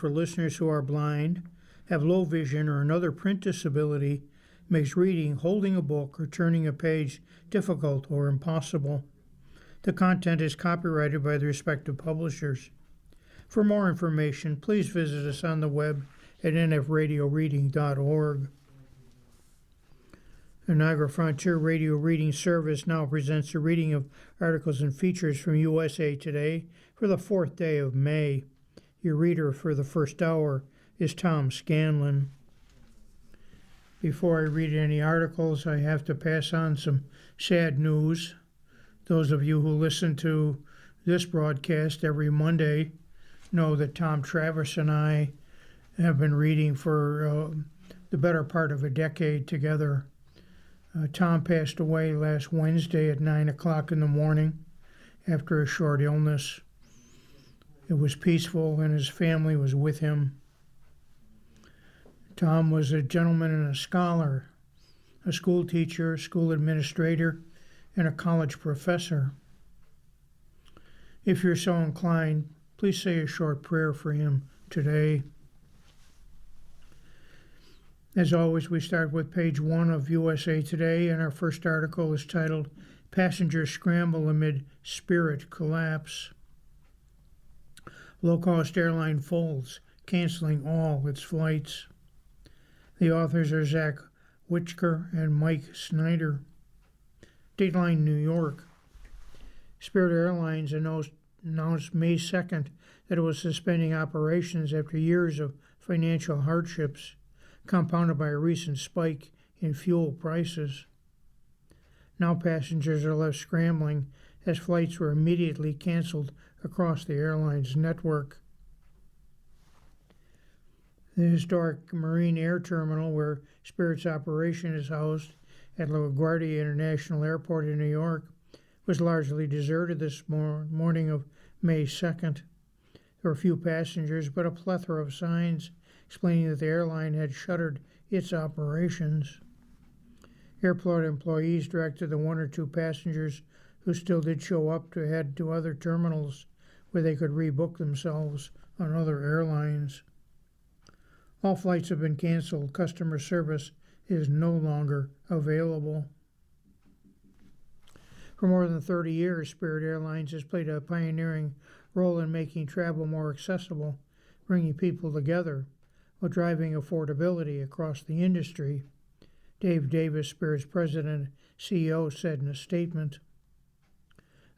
for listeners who are blind, have low vision, or another print disability makes reading, holding a book, or turning a page difficult or impossible. The content is copyrighted by the respective publishers. For more information, please visit us on the web at nfradioreading.org. The Niagara Frontier Radio Reading Service now presents a reading of articles and features from USA Today for the 4th day of May. Your reader for the first hour is Tom Scanlon. Before I read any articles, I have to pass on some sad news. Those of you who listen to this broadcast every Monday know that Tom Travis and I have been reading for the better part of a decade together. Tom passed away last Wednesday at 9 o'clock in the morning after a short illness. It was peaceful and his family was with him. Tom was a gentleman and a scholar, a school teacher, school administrator, and a college professor. If you're so inclined, please say a short prayer for him today. As always, we start with page 1 of USA Today, and our first article is titled, Passengers Scramble Amid Spirit Collapse. Low-cost airline folds, canceling all its flights. The authors are Zach Witchker and Mike Snyder. Dateline New York. Spirit Airlines announced May 2nd that it was suspending operations after years of financial hardships, compounded by a recent spike in fuel prices. Now passengers are left scrambling as flights were immediately canceled across the airline's network. The historic Marine Air Terminal, where Spirit's operation is housed at LaGuardia International Airport in New York, was largely deserted this morning of May 2nd. There were few passengers, but a plethora of signs explaining that the airline had shuttered its operations. Airport employees directed the 1 or 2 passengers who still did show up to head to other terminals where they could rebook themselves on other airlines. All flights have been canceled. Customer service is no longer available. For more than 30 years, Spirit Airlines has played a pioneering role in making travel more accessible, bringing people together, while driving affordability across the industry, Dave Davis, Spirit's president and CEO, said in a statement.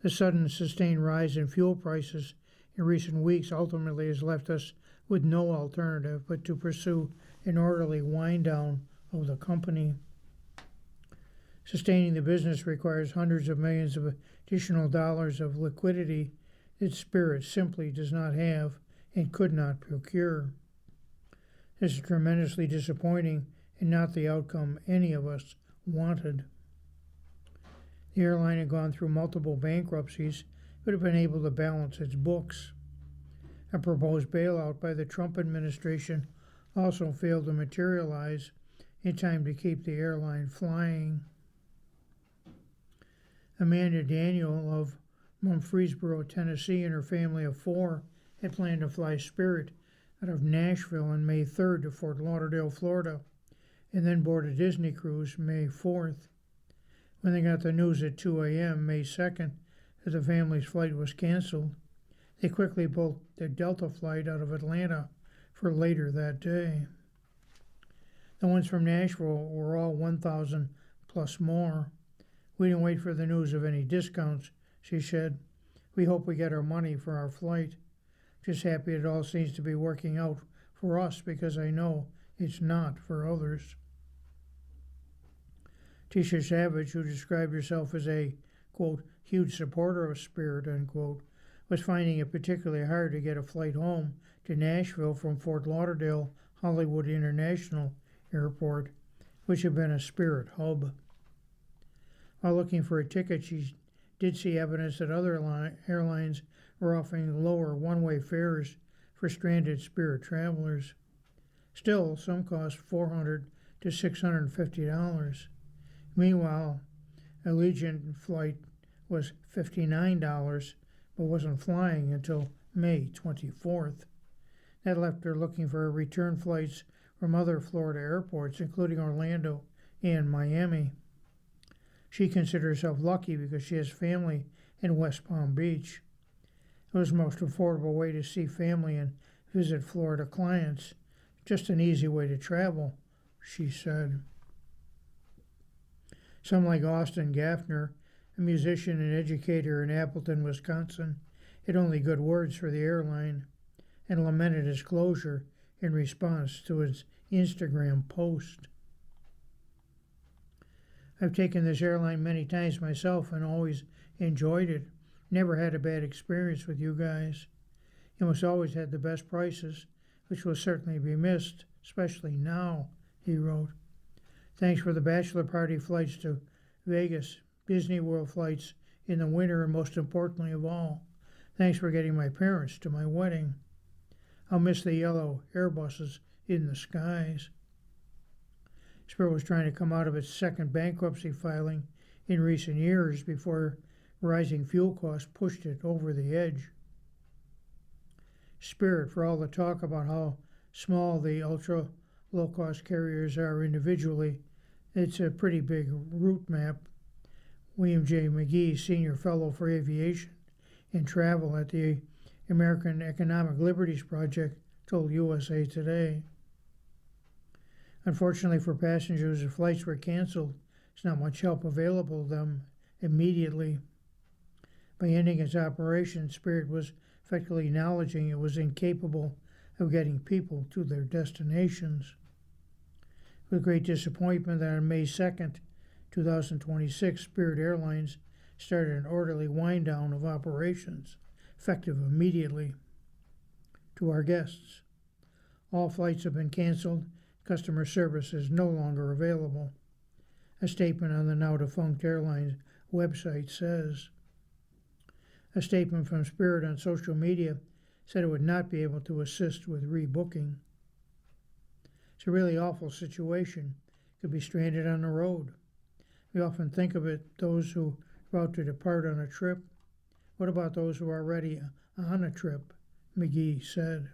The sudden sustained rise in fuel prices in recent weeks ultimately has left us with no alternative but to pursue an orderly wind-down of the company. Sustaining the business requires hundreds of millions of additional dollars of liquidity that Spirit simply does not have and could not procure. This is tremendously disappointing and not the outcome any of us wanted. The airline had gone through multiple bankruptcies but had been able to balance its books. A proposed bailout by the Trump administration also failed to materialize in time to keep the airline flying. Amanda Daniel of Murfreesboro, Tennessee, and her family of 4 had planned to fly Spirit out of Nashville on May 3rd to Fort Lauderdale, Florida, and then board a Disney cruise May 4th. When they got the news at 2 a.m. May 2nd that the family's flight was canceled, they quickly booked the Delta flight out of Atlanta for later that day. The ones from Nashville were all $1,000 plus more. We didn't wait for the news of any discounts, she said. We hope we get our money for our flight. Just happy it all seems to be working out for us because I know it's not for others. Tisha Savage, who described herself as a, quote, huge supporter of Spirit, unquote, was finding it particularly hard to get a flight home to Nashville from Fort Lauderdale Hollywood International Airport, which had been a Spirit hub. While looking for a ticket, she did see evidence that other airlines were offering lower one-way fares for stranded Spirit travelers. Still, some cost $400 to $650. Meanwhile, a Allegiant flight was $59 but wasn't flying until May 24th. That left her looking for return flights from other Florida airports, including Orlando and Miami. She considers herself lucky because she has family in West Palm Beach. It was the most affordable way to see family and visit Florida clients. Just an easy way to travel, she said. Some like Austin Gaffner, a musician and educator in Appleton, Wisconsin, had only good words for the airline and lamented its closure in response to its Instagram post. I've taken this airline many times myself and always enjoyed it. Never had a bad experience with you guys. You must always had the best prices, which will certainly be missed, especially now, he wrote. Thanks for the bachelor party flights to Vegas, Disney World flights in the winter, and most importantly of all, thanks for getting my parents to my wedding. I'll miss the yellow Airbuses in the skies. Spirit was trying to come out of its second bankruptcy filing in recent years before rising fuel costs pushed it over the edge. Spirit, for all the talk about how small the ultra low-cost carriers are individually, it's a pretty big route map. William J. McGee, Senior Fellow for Aviation and Travel at the American Economic Liberties Project, told USA Today. Unfortunately for passengers, if flights were canceled, there's not much help available to them immediately. By ending its operation, Spirit was effectively acknowledging it was incapable of getting people to their destinations. With great disappointment that on May 2nd, 2026, Spirit Airlines started an orderly wind-down of operations, effective immediately. To our guests, all flights have been canceled. Customer service is no longer available. A statement on the now-defunct airline's website says. A statement from Spirit on social media said it would not be able to assist with rebooking. It's a really awful situation. Could be stranded on the road. We often think of it, those who are about to depart on a trip. What about those who are already on a trip? McGee said.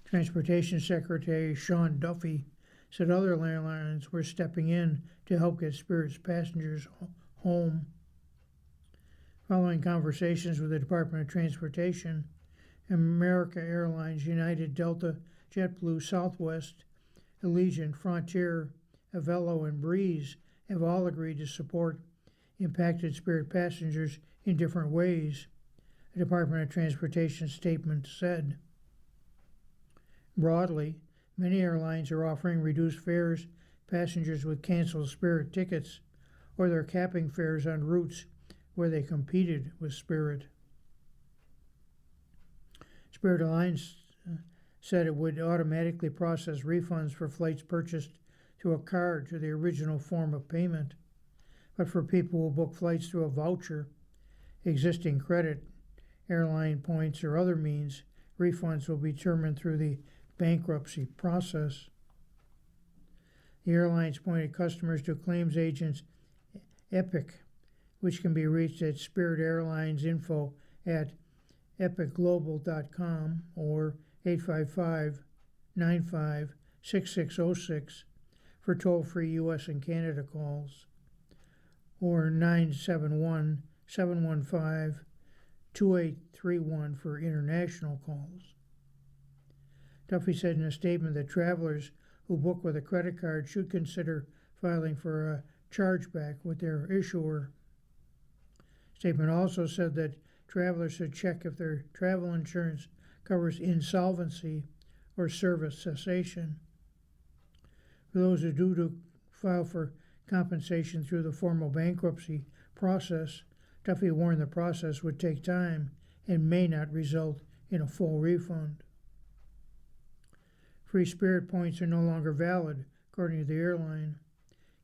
Transportation Secretary Sean Duffy said other airlines were stepping in to help get Spirit's passengers home. Following conversations with the Department of Transportation, America Airlines, United, Delta, JetBlue, Southwest, Allegiant, Frontier, Avelo, and Breeze have all agreed to support impacted Spirit passengers in different ways, a Department of Transportation statement said. Broadly, many airlines are offering reduced fares to passengers with canceled Spirit tickets, or they're capping fares on routes where they competed with Spirit. Spirit Airlines said it would automatically process refunds for flights purchased through a card to the original form of payment, but for people who book flights through a voucher, existing credit, airline points, or other means, refunds will be determined through the bankruptcy process. The airlines pointed customers to claims agents Epic, which can be reached at Spirit Airlines info at epicglobal.com or 855-95-6606 for toll-free U.S. and Canada calls, or 971-715-2831 for international calls. Duffy said in a statement that travelers who book with a credit card should consider filing for a chargeback with their issuer. The statement also said that travelers should check if their travel insurance covers insolvency or service cessation. For those who do to file for compensation through the formal bankruptcy process, Duffy warned the process would take time and may not result in a full refund. Free Spirit points are no longer valid, according to the airline.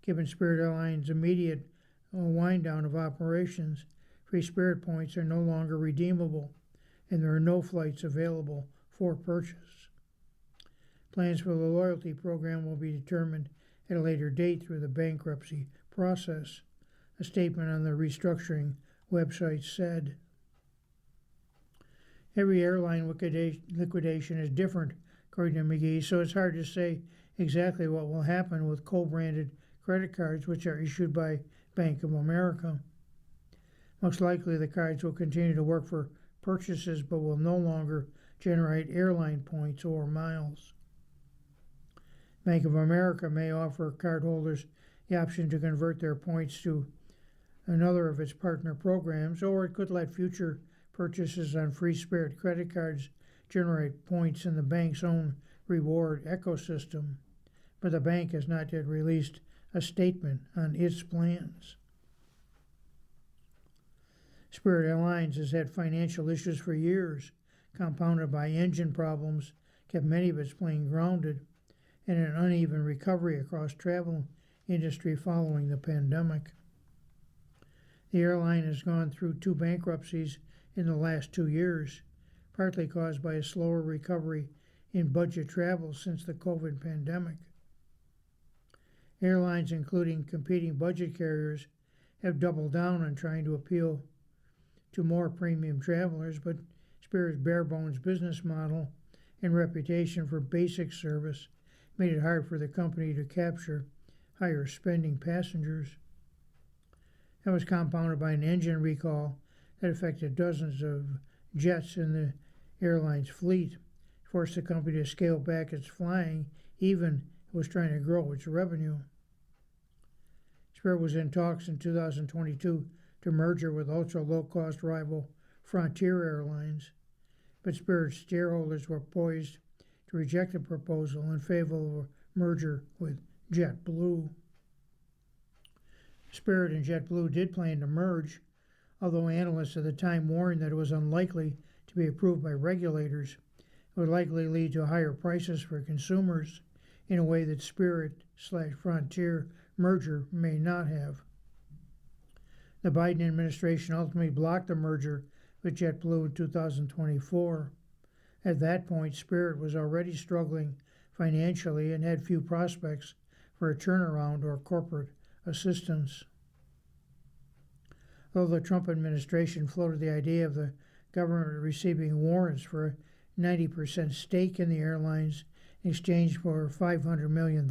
Given Spirit Airlines' immediate wind down of operations, Free Spirit points are no longer redeemable, and there are no flights available for purchase. Plans for the loyalty program will be determined at a later date through the bankruptcy process, a statement on the restructuring website said. Every airline liquidation is different, according to McGee, so it's hard to say exactly what will happen with co-branded credit cards, which are issued by Bank of America. Most likely the cards will continue to work for purchases but will no longer generate airline points or miles. Bank of America may offer cardholders the option to convert their points to another of its partner programs, or it could let future purchases on Free Spirit credit cards generate points in the bank's own reward ecosystem, but the bank has not yet released a statement on its plans. Spirit Airlines has had financial issues for years, compounded by engine problems, kept many of its planes grounded, and an uneven recovery across travel industry following the pandemic. The airline has gone through 2 bankruptcies in the last 2 years, partly caused by a slower recovery in budget travel since the COVID pandemic. Airlines, including competing budget carriers, have doubled down on trying to appeal to more premium travelers, but Spirit's bare-bones business model and reputation for basic service made it hard for the company to capture higher spending passengers. That was compounded by an engine recall that affected dozens of jets in the airline's fleet, forced the company to scale back its flying, even it was trying to grow its revenue. Spirit was in talks in 2022 to merger with ultra-low-cost rival Frontier Airlines, but Spirit's shareholders were poised to reject the proposal in favor of a merger with JetBlue. Spirit and JetBlue did plan to merge, although analysts at the time warned that it was unlikely to be approved by regulators. It would likely lead to higher prices for consumers in a way that Spirit/Frontier merger may not have. The Biden administration ultimately blocked the merger with JetBlue in 2024. At that point, Spirit was already struggling financially and had few prospects for a turnaround or corporate assistance. Though the Trump administration floated the idea of the government receiving warrants for a 90% stake in the airlines in exchange for $500 million,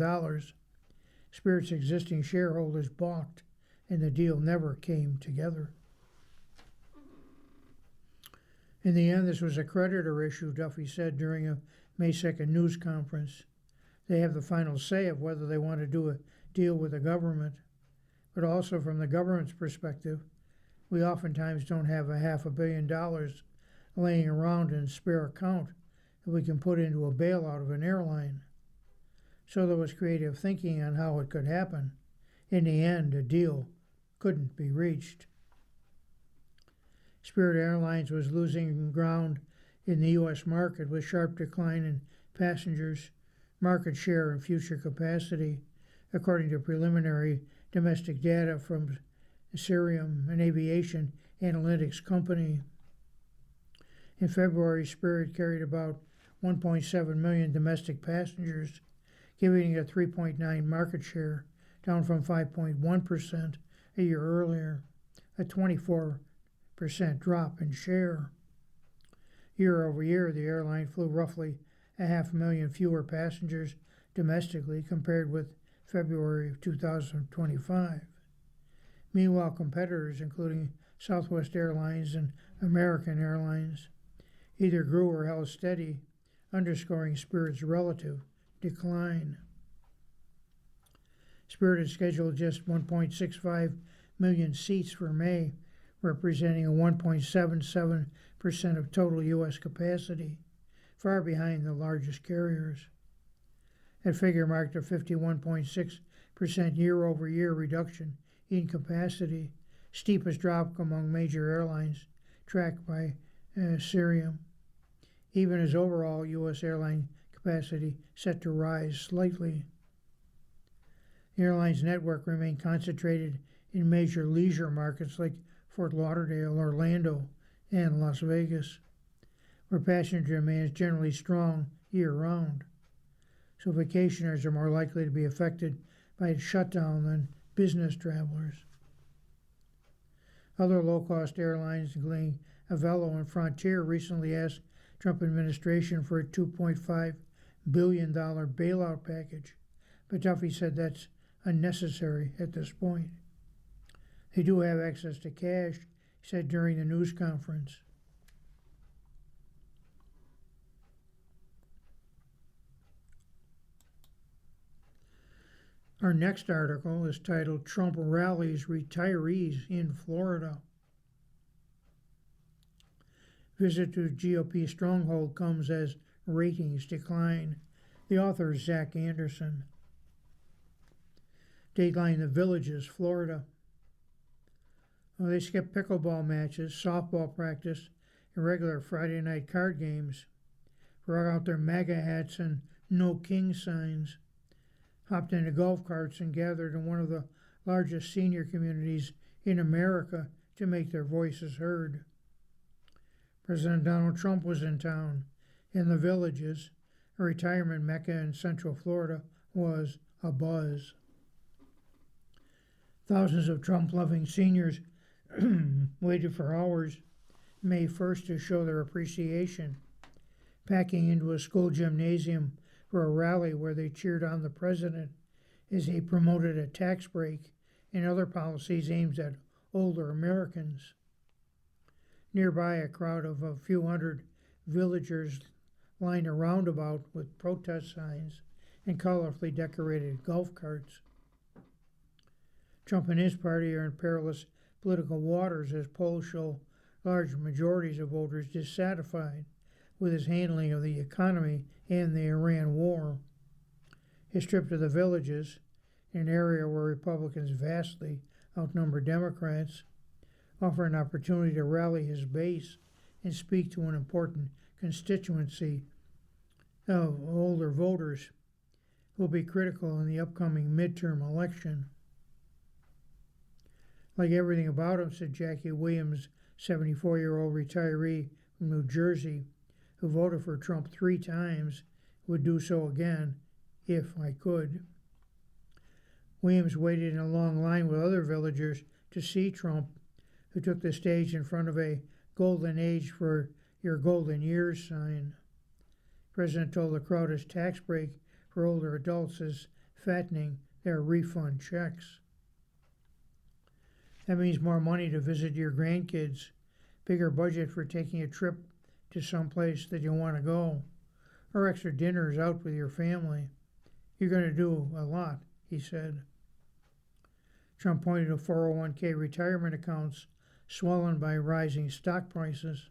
Spirit's existing shareholders balked, and the deal never came together. In the end, this was a creditor issue, Duffy said during a May 2nd news conference. They have the final say of whether they want to do a deal with the government, but also from the government's perspective, we oftentimes don't have $500 million laying around in a spare account that we can put into a bailout of an airline. So there was creative thinking on how it could happen. In the end, a deal couldn't be reached. Spirit Airlines was losing ground in the U.S. market with sharp decline in passengers, market share, and future capacity, according to preliminary domestic data from Cirium, an aviation analytics company. In February, Spirit carried about 1.7 million domestic passengers, giving it a 3.9% market share, down from 5.1% a year earlier, a 24% drop in share. Year over year, the airline flew roughly 500,000 fewer passengers domestically compared with February of 2025. Meanwhile, competitors, including Southwest Airlines and American Airlines, either grew or held steady, underscoring Spirit's relative decline. Spirit had scheduled just 1.65 million seats for May, representing a 1.77% of total U.S. capacity, far behind the largest carriers. That figure marked a 51.6% year-over-year reduction in capacity, steepest drop among major airlines, tracked by Cirium, even as overall U.S. airline capacity set to rise slightly. The airline's network remained concentrated in major leisure markets like Fort Lauderdale, Orlando, and Las Vegas, where passenger demand is generally strong year-round. So vacationers are more likely to be affected by a shutdown than business travelers. Other low-cost airlines, including Avello and Frontier recently asked Trump administration for a $2.5 billion bailout package, but Duffy said that's unnecessary at this point. They do have access to cash, he said during the news conference. Our next article is titled Trump Rallies Retirees in Florida. Visit to GOP stronghold comes as ratings decline. The author is Zach Anderson. Dateline The Villages, Florida. They skipped pickleball matches, softball practice, and regular Friday night card games. Brought out their MAGA hats and No King signs. Hopped into golf carts and gathered in one of the largest senior communities in America to make their voices heard. President Donald Trump was in town. In the Villages, a retirement mecca in Central Florida, was abuzz. Thousands of Trump-loving seniors waited for hours May 1st to show their appreciation, packing into a school gymnasium for a rally where they cheered on the president as he promoted a tax break and other policies aimed at older Americans. Nearby, a crowd of a few hundred villagers lined a roundabout with protest signs and colorfully decorated golf carts. Trump and his party are in perilous political waters as polls show large majorities of voters dissatisfied with his handling of the economy and the Iran war. His trip to the Villages, an area where Republicans vastly outnumber Democrats, offer an opportunity to rally his base and speak to an important constituency of older voters who will be critical in the upcoming midterm election. Like everything about him, said Jackie Williams, 74-year-old retiree from New Jersey, who voted for Trump 3 times, would do so again if I could. Williams waited in a long line with other villagers to see Trump, who took the stage in front of a golden age for your golden years sign. The president told the crowd his tax break for older adults is fattening their refund checks. That means more money to visit your grandkids, bigger budget for taking a trip to some place that you want to go, or extra dinners out with your family. You're going to do a lot, he said. Trump pointed to 401k retirement accounts swollen by rising stock prices,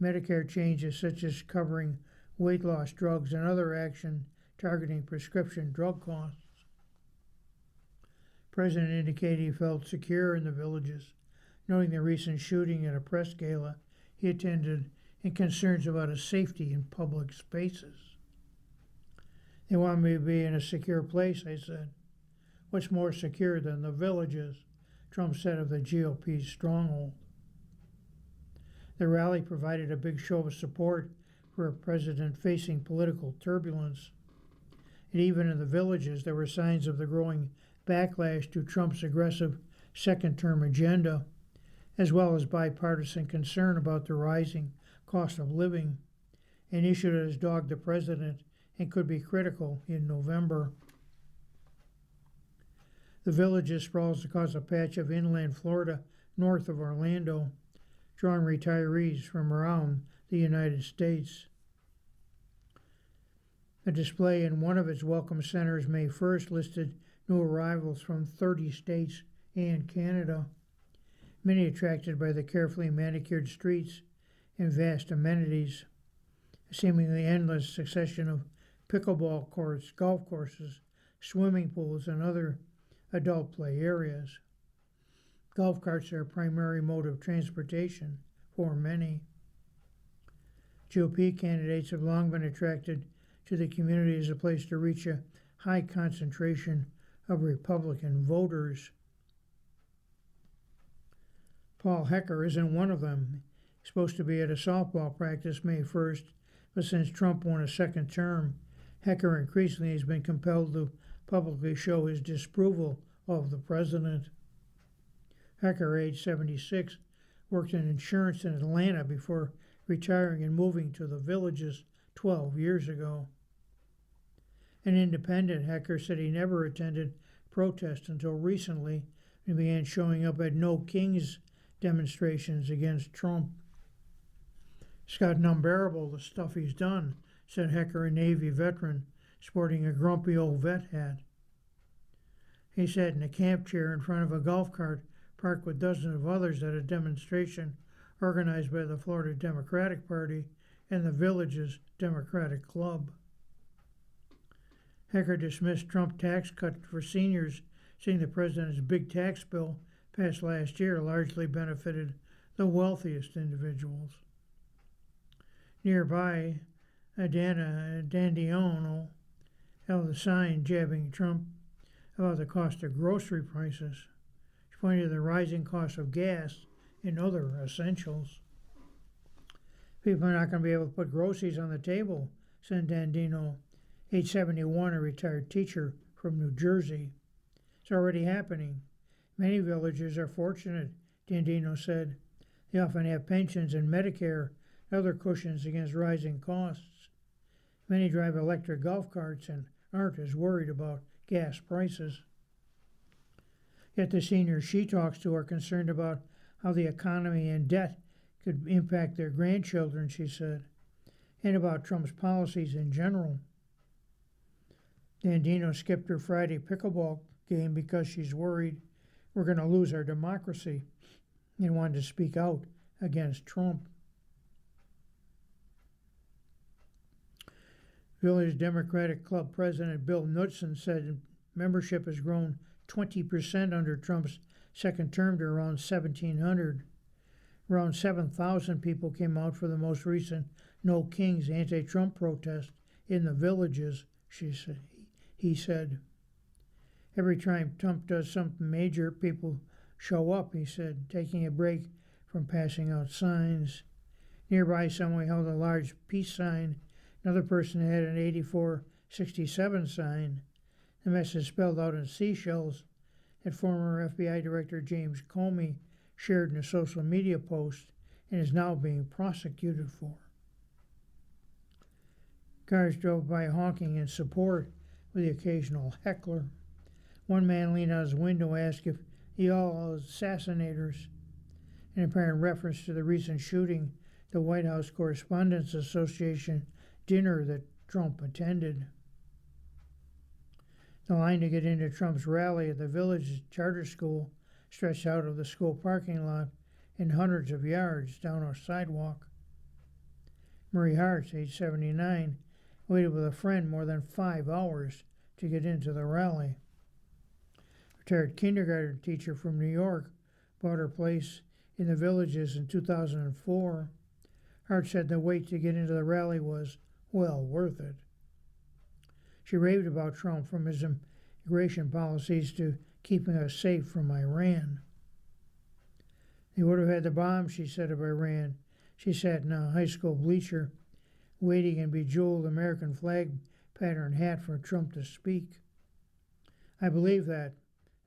Medicare changes such as covering weight loss drugs and other action targeting prescription drug costs. The president indicated he felt secure in the Villages, noting the recent shooting at a press gala he attended and concerns about his safety in public spaces. They want me to be in a secure place, I said. What's more secure than the Villages? Trump said of the GOP's stronghold. The rally provided a big show of support for a president facing political turbulence. And even in the Villages, there were signs of the growing backlash to Trump's aggressive second-term agenda, as well as bipartisan concern about the rising cost of living, an issue that has dogged the president and could be critical in November. The Villages sprawls across a patch of inland Florida north of Orlando, drawing retirees from around the United States. A display in one of its welcome centers May 1st listed new arrivals from 30 states and Canada, many attracted by the carefully manicured streets and vast amenities, a seemingly endless succession of pickleball courts, golf courses, swimming pools, and other adult play areas. Golf carts are a primary mode of transportation for many. GOP candidates have long been attracted to the community as a place to reach a high concentration of Republican voters. Paul Hecker isn't one of them. He's supposed to be at a softball practice May 1st, but since Trump won a second term, Hecker increasingly has been compelled to publicly show his disapproval of the president. Hecker, age 76, worked in insurance in Atlanta before retiring and moving to the Villages 12 years ago. An independent, Hecker said he never attended protests until recently and began showing up at No Kings demonstrations against Trump. It's gotten unbearable, the stuff he's done, said Hecker, a Navy veteran, sporting a grumpy old vet hat. He sat in a camp chair in front of a golf cart parked with dozens of others at a demonstration organized by the Florida Democratic Party and the Villages Democratic Club. Hecker dismissed Trump tax cut for seniors, saying the president's big tax bill passed last year largely benefited the wealthiest individuals. Nearby, Adana Dandino held a sign jabbing Trump about the cost of grocery prices. She pointed to the rising cost of gas and other essentials. People are not going to be able to put groceries on the table, said Dandino, age 71, a retired teacher from New Jersey. It's already happening. Many villagers are fortunate, Dandino said. They often have pensions and Medicare and other cushions against rising costs. Many drive electric golf carts and aren't as worried about gas prices. Yet the seniors she talks to are concerned about how the economy and debt could impact their grandchildren, she said, and about Trump's policies in general. Dandino skipped her Friday pickleball game because she's worried we're going to lose our democracy and wanted to speak out against Trump. Village Democratic Club President Bill Knudsen said membership has grown 20% under Trump's second term to around 1,700. Around 7,000 people came out for the most recent No Kings anti-Trump protest in the Villages, he said. Every time Trump does something major, people show up, he said, taking a break from passing out signs. Nearby, someone held a large peace sign. Another person had an 8467 sign. The message spelled out in seashells that former FBI Director James Comey shared in a social media post and is now being prosecuted for. Cars drove by honking in support with the occasional heckler. One man leaned out his window and asked if he all assassinators, in apparent reference to the recent shooting, the White House Correspondents Association dinner that Trump attended. The line to get into Trump's rally at the Village Charter School stretched out of the school parking lot and hundreds of yards down a sidewalk. Marie Hartz, age 79, waited with a friend more than 5 hours to get into the rally. Retired kindergarten teacher from New York bought her place in the Villages in 2004. Hart said the wait to get into the rally was well worth it. She raved about Trump, from his immigration policies to keeping us safe from Iran. They would have had the bomb, she said, of Iran. She sat in a high school bleacher, waiting in bejeweled American flag pattern hat for Trump to speak. I believe that.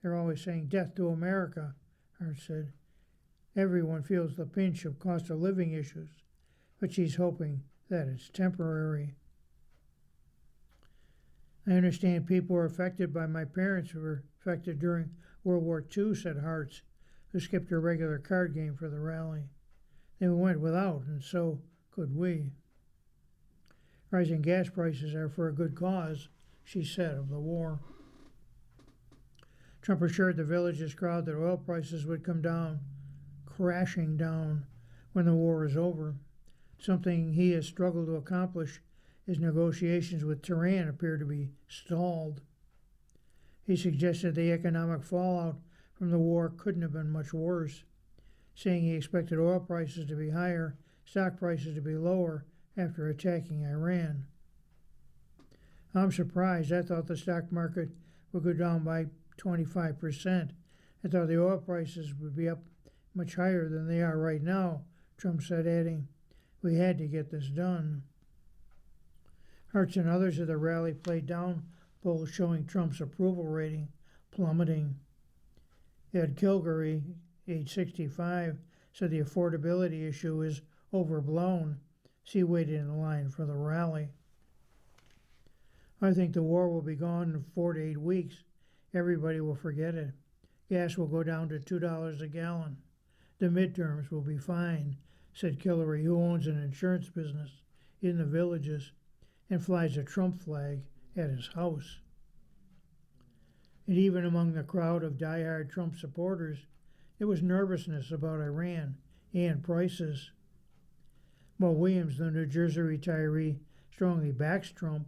They're always saying death to America, Hart said. Everyone feels the pinch of cost of living issues, but she's hoping that it's temporary. I understand people were affected by my parents who were affected during World War II, said Hartz, who skipped her regular card game for the rally. They went without, and so could we. Rising gas prices are for a good cause, she said of the war. Trump assured the Villages crowd that oil prices would come down, crashing down, when the war is over, something he has struggled to accomplish as negotiations with Tehran appear to be stalled. He suggested the economic fallout from the war couldn't have been much worse, saying he expected oil prices to be higher, stock prices to be lower after attacking Iran. I'm surprised. I thought the stock market would go down by 25%. I thought the oil prices would be up much higher than they are right now, Trump said, adding, we had to get this done. Hartz and others at the rally played down polls showing Trump's approval rating plummeting. Ed Kilgore, age 65, said the affordability issue is overblown. He waited in line for the rally. I think the war will be gone in 4 to 8 weeks. Everybody will forget it. Gas will go down to $2 a gallon. The midterms will be fine, said Hillary, who owns an insurance business in the Villages and flies a Trump flag at his house. And even among the crowd of die-hard Trump supporters, there was nervousness about Iran and prices. While Williams, the New Jersey retiree, strongly backs Trump,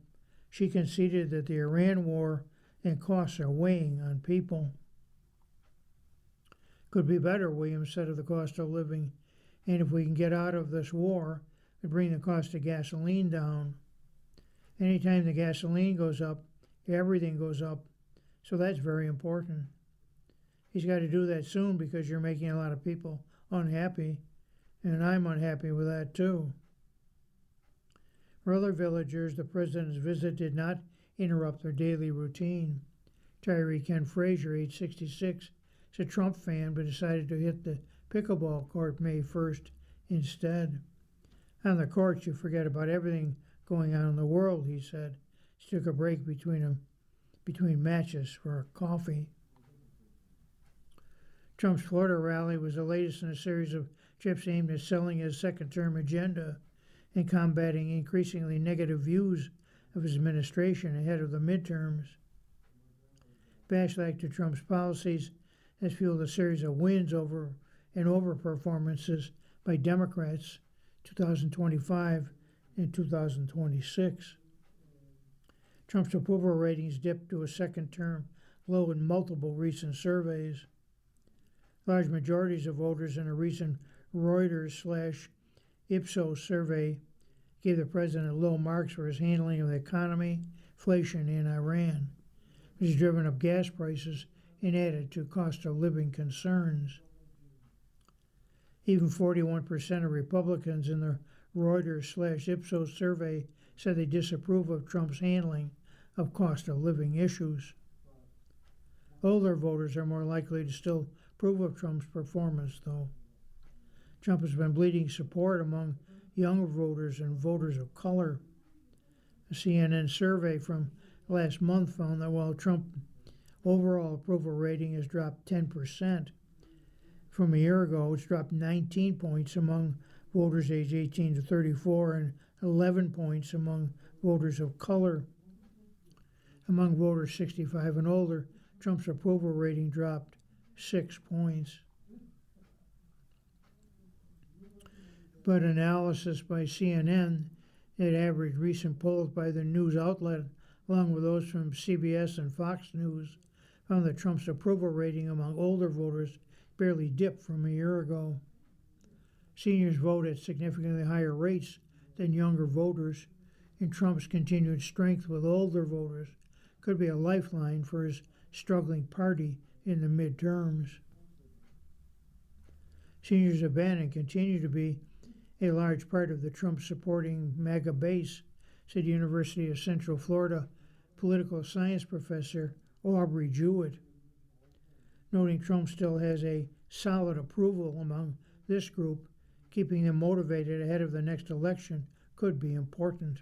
she conceded that the Iran war and costs are weighing on people. Could be better, Williams said of the cost of living, and if we can get out of this war and bring the cost of gasoline down. Anytime the gasoline goes up, everything goes up, so that's very important. He's got to do that soon because you're making a lot of people unhappy, and I'm unhappy with that too. For other villagers, the president's visit did not interrupt their daily routine. Tyree Ken Frazier, age 66, is a Trump fan but decided to hit the pickleball court May 1st instead. On the court, you forget about everything going on in the world, he said. He took a break between matches for a coffee. Trump's Florida rally was the latest in a series of trips aimed at selling his second-term agenda and combating increasingly negative views of his administration ahead of the midterms. Backlash to Trump's policies has fueled a series of wins over performances by Democrats 2025 and 2026. Trump's approval ratings dipped to a second-term low in multiple recent surveys. Large majorities of voters in a recent Reuters/Ipsos survey gave the president low marks for his handling of the economy, inflation, and Iran, which has driven up gas prices and added to cost of living concerns. Even 41% of Republicans in the Reuters/Ipsos survey said they disapprove of Trump's handling of cost of living issues. Older voters are more likely to still approve of Trump's performance, though. Trump has been bleeding support among younger voters and voters of color. A CNN survey from last month found that while Trump's overall approval rating has dropped 10% from a year ago, it's dropped 19 points among voters aged 18 to 34 and 11 points among voters of color. Among voters 65 and older, Trump's approval rating dropped 6 points. But analysis by CNN that averaged recent polls by the news outlet, along with those from CBS and Fox News, found that Trump's approval rating among older voters barely dipped from a year ago. Seniors vote at significantly higher rates than younger voters, and Trump's continued strength with older voters could be a lifeline for his struggling party in the midterms. Seniors have been and continue to be a large part of the Trump-supporting MAGA base, said University of Central Florida political science professor Aubrey Jewett, noting Trump still has a solid approval among this group. Keeping them motivated ahead of the next election could be important.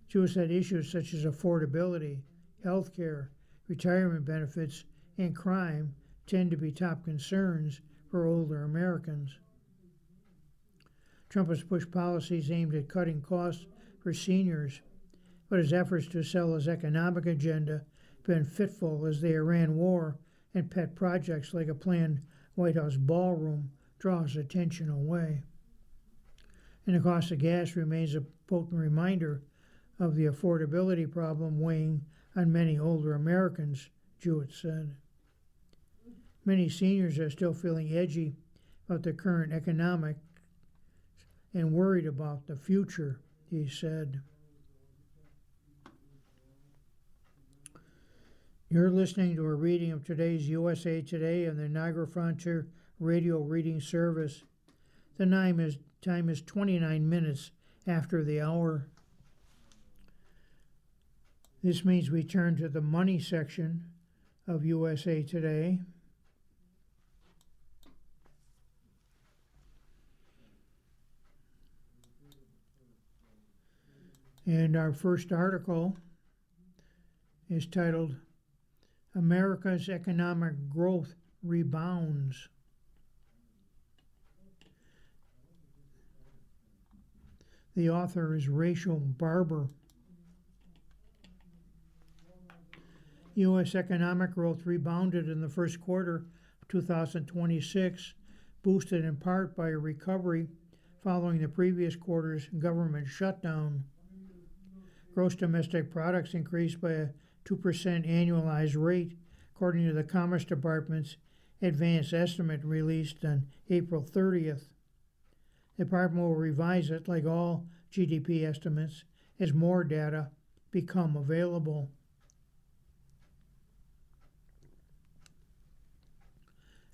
Jewett said issues such as affordability, health care, retirement benefits, and crime tend to be top concerns for older Americans. Trump has pushed policies aimed at cutting costs for seniors, but his efforts to sell his economic agenda have been fitful as the Iran war and pet projects like a planned White House ballroom draws attention away. And the cost of gas remains a potent reminder of the affordability problem weighing on many older Americans, Jewett said. Many seniors are still feeling edgy about the current economic and worried about the future, he said. You're listening to a reading of today's USA Today on the Niagara Frontier Radio Reading Service. The time is 29 minutes after the hour. This means we turn to the money section of USA Today. And our first article is titled, America's Economic Growth Rebounds. The author is Rachel Barber. U.S. economic growth rebounded in the first quarter of 2026, boosted in part by a recovery following the previous quarter's government shutdown. Gross domestic products increased by a 2% annualized rate, according to the Commerce Department's advanced estimate released on April 30th. The department will revise it, like all GDP estimates, as more data become available.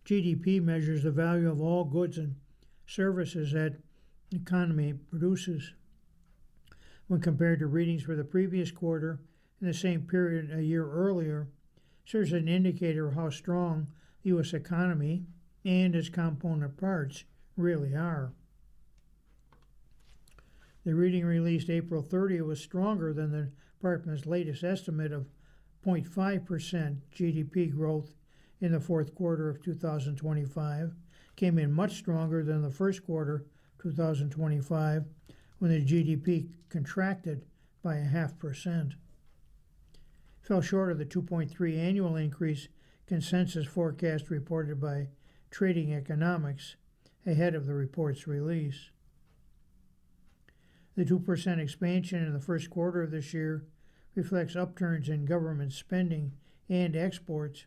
GDP measures the value of all goods and services that the economy produces. When compared to readings for the previous quarter and the same period a year earlier, serves as an indicator of how strong the U.S. economy and its component parts really are. The reading released April 30th was stronger than the department's latest estimate of 0.5% GDP growth in the fourth quarter of 2025, came in much stronger than the first quarter 2025, when the GDP contracted by 0.5%. Fell short of the 2.3 annual increase consensus forecast reported by Trading Economics ahead of the report's release. The 2% expansion in the first quarter of this year reflects upturns in government spending and exports,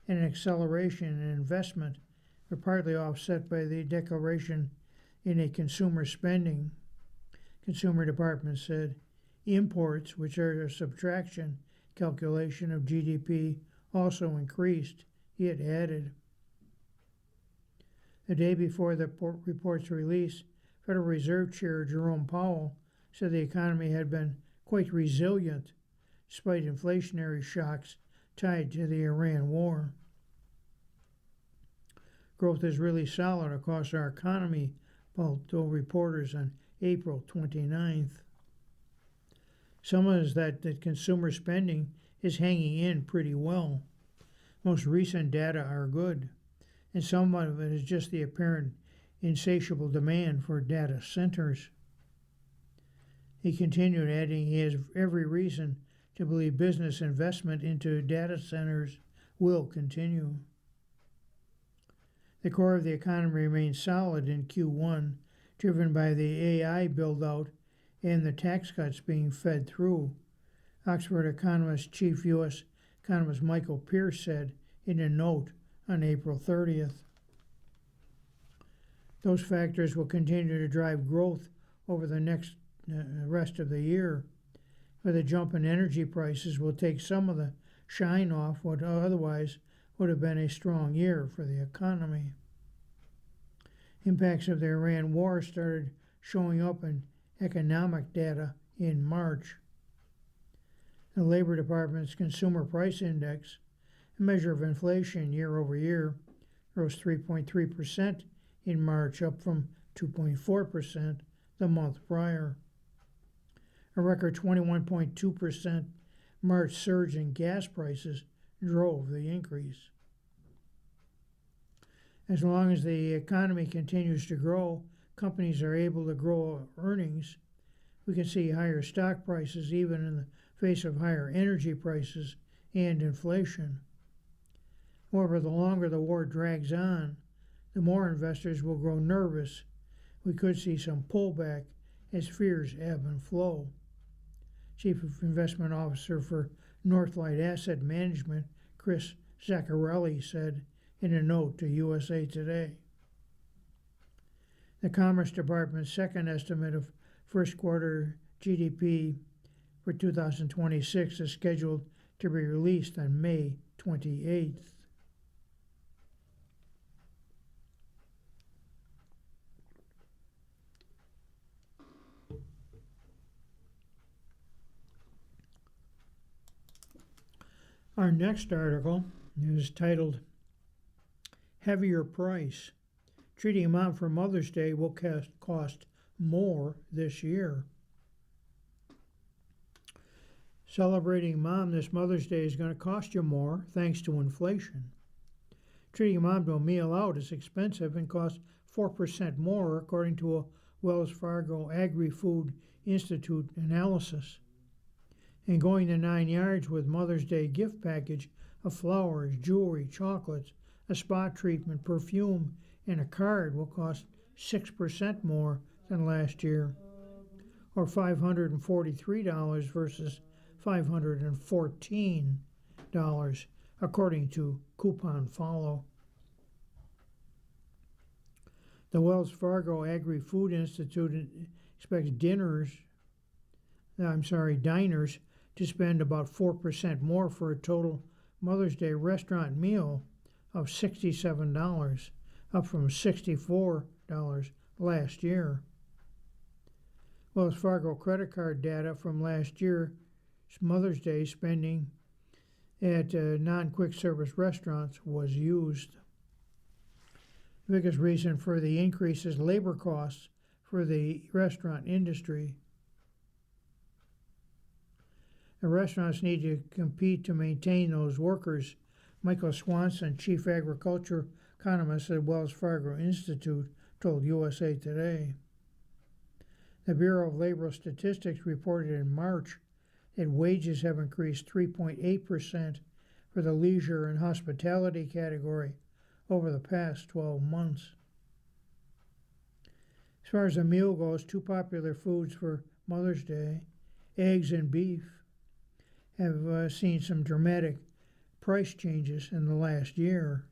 and an acceleration in investment were partly offset by the deceleration in a consumer spending. Consumer Department said imports, which are a subtraction calculation of GDP, also increased, it added. The day before the report's release, Federal Reserve Chair Jerome Powell said the economy had been quite resilient despite inflationary shocks tied to the Iran war. Growth is really solid across our economy, Powell told reporters on April 29th. Some is that consumer spending is hanging in pretty well. Most recent data are good, and some of it is just the apparent insatiable demand for data centers. He continued, adding he has every reason to believe business investment into data centers will continue. The core of the economy remains solid in Q1, driven by the AI build-out and the tax cuts being fed through, Oxford economist chief U.S. economist Michael Pierce said in a note on April 30th. Those factors will continue to drive growth over the next rest of the year, but the jump in energy prices will take some of the shine off what otherwise would have been a strong year for the economy. Impacts of the Iran war started showing up in economic data in March. The Labor Department's Consumer Price Index, a measure of inflation year over year, rose 3.3% in March, up from 2.4% the month prior. A record 21.2% March surge in gas prices drove the increase. As long as the economy continues to grow, companies are able to grow earnings. We can see higher stock prices even in the face of higher energy prices and inflation. However, the longer the war drags on, the more investors will grow nervous. We could see some pullback as fears ebb and flow. Chief Investment Officer for Northlight Asset Management, Chris Zaccarelli, said in a note to USA Today. The Commerce Department's second estimate of first quarter GDP for 2026 is scheduled to be released on May 28th. Our next article is titled Heavier Price. Treating a mom for Mother's Day will cost more this year. Celebrating Mom this Mother's Day is going to cost you more thanks to inflation. Treating Mom to a meal out is expensive and costs 4% more, according to a Wells Fargo Agri-Food Institute analysis. And going the 9 yards with Mother's Day gift package of flowers, jewelry, chocolates, a spa treatment, perfume, and a card will cost 6% more than last year, or $543 versus $514, according to CouponFollow. The Wells Fargo Agri-Food Institute expects diners to spend about 4% more for a total Mother's Day restaurant meal of $67, up from $64 last year. Wells Fargo credit card data from last year's Mother's Day spending at non-quick service restaurants was used. The biggest reason for the increase is labor costs for the restaurant industry. The restaurants need to compete to maintain those workers. Michael Swanson, chief agriculture economist at Wells Fargo Institute, told USA Today. The Bureau of Labor Statistics reported in March that wages have increased 3.8% for the leisure and hospitality category over the past 12 months. As far as a meal goes, two popular foods for Mother's Day, eggs and beef, have seen some dramatic price changes in the last year.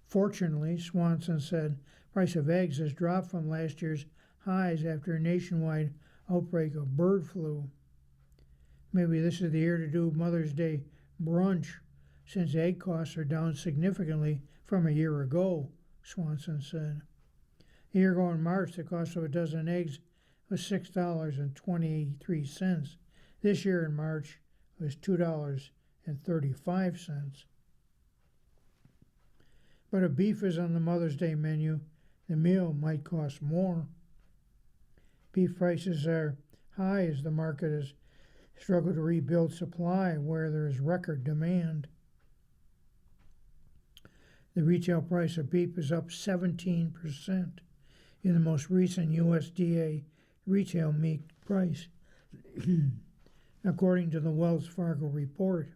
Fortunately, Swanson said, price of eggs has dropped from last year's highs after a nationwide outbreak of bird flu. Maybe this is the year to do Mother's Day brunch, since egg costs are down significantly from a year ago, Swanson said. A year ago in March, the cost of a dozen eggs was $6.23. This year in March, it was $2.35. But if beef is on the Mother's Day menu, the meal might cost more. Beef prices are high as the market has struggled to rebuild supply where there is record demand. The retail price of beef is up 17% in the most recent USDA retail meat price, according to the Wells Fargo report.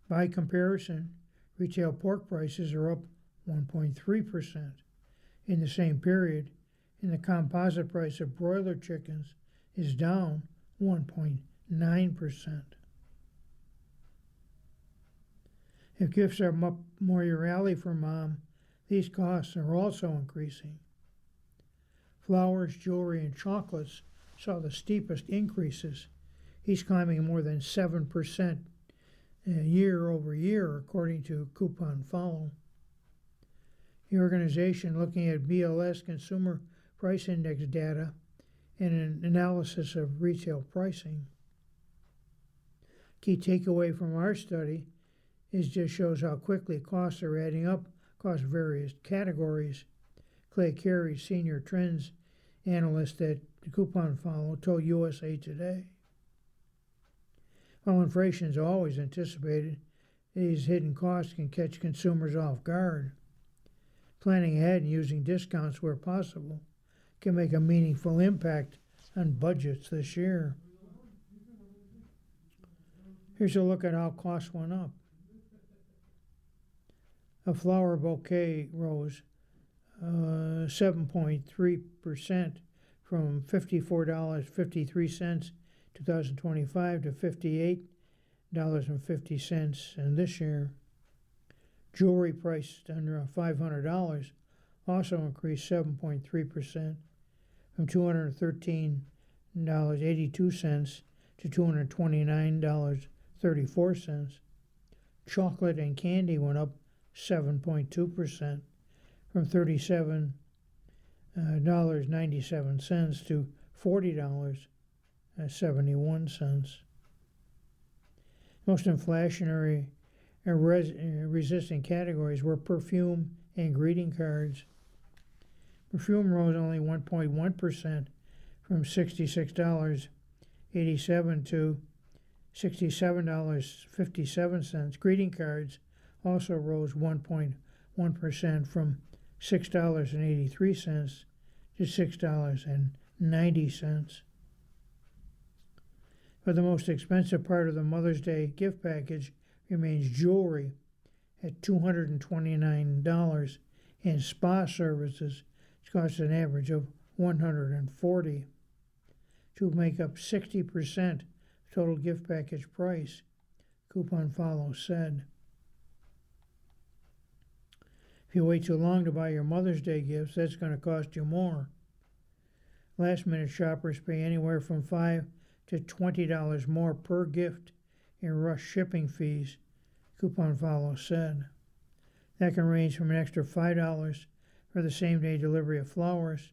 By comparison, retail pork prices are up 1.3% in the same period, and the composite price of broiler chickens is down 1.9%. If gifts are more your alley for Mom, these costs are also increasing. Flowers, jewelry, and chocolates saw the steepest increases, each climbing more than 7% year over year, according to CouponFollow. The organization looking at BLS Consumer Price Index data and an analysis of retail pricing. Key takeaway from our study is just shows how quickly costs are adding up across various categories. Clay Carey, senior trends analyst at CouponFollow, told USA Today. While inflation is always anticipated, these hidden costs can catch consumers off guard. Planning ahead and using discounts where possible can make a meaningful impact on budgets this year. Here's a look at how costs went up. A flower bouquet rose 7.3% from $54.53 2025 to $58.50 in this year. Jewelry priced under $500 also increased 7.3% from $213.82 to $229.34. Chocolate and candy went up 7.2% from $37.97 to $40.71. Most inflationary and resistant categories were perfume and greeting cards. Perfume rose only 1.1% from $66.86 $2.87 to $67.57. Greeting cards also rose 1.1% from $6.83 to $6.90. But the most expensive part of the Mother's Day gift package remains jewelry at $229, and spa services, which cost an average of $140 to make up 60% total gift package price, Coupon Follow said. If you wait too long to buy your Mother's Day gifts, that's going to cost you more. Last-minute shoppers pay anywhere from $5 to $20 more per gift in rush shipping fees, Coupon Follow said. That can range from an extra $5 for the same-day delivery of flowers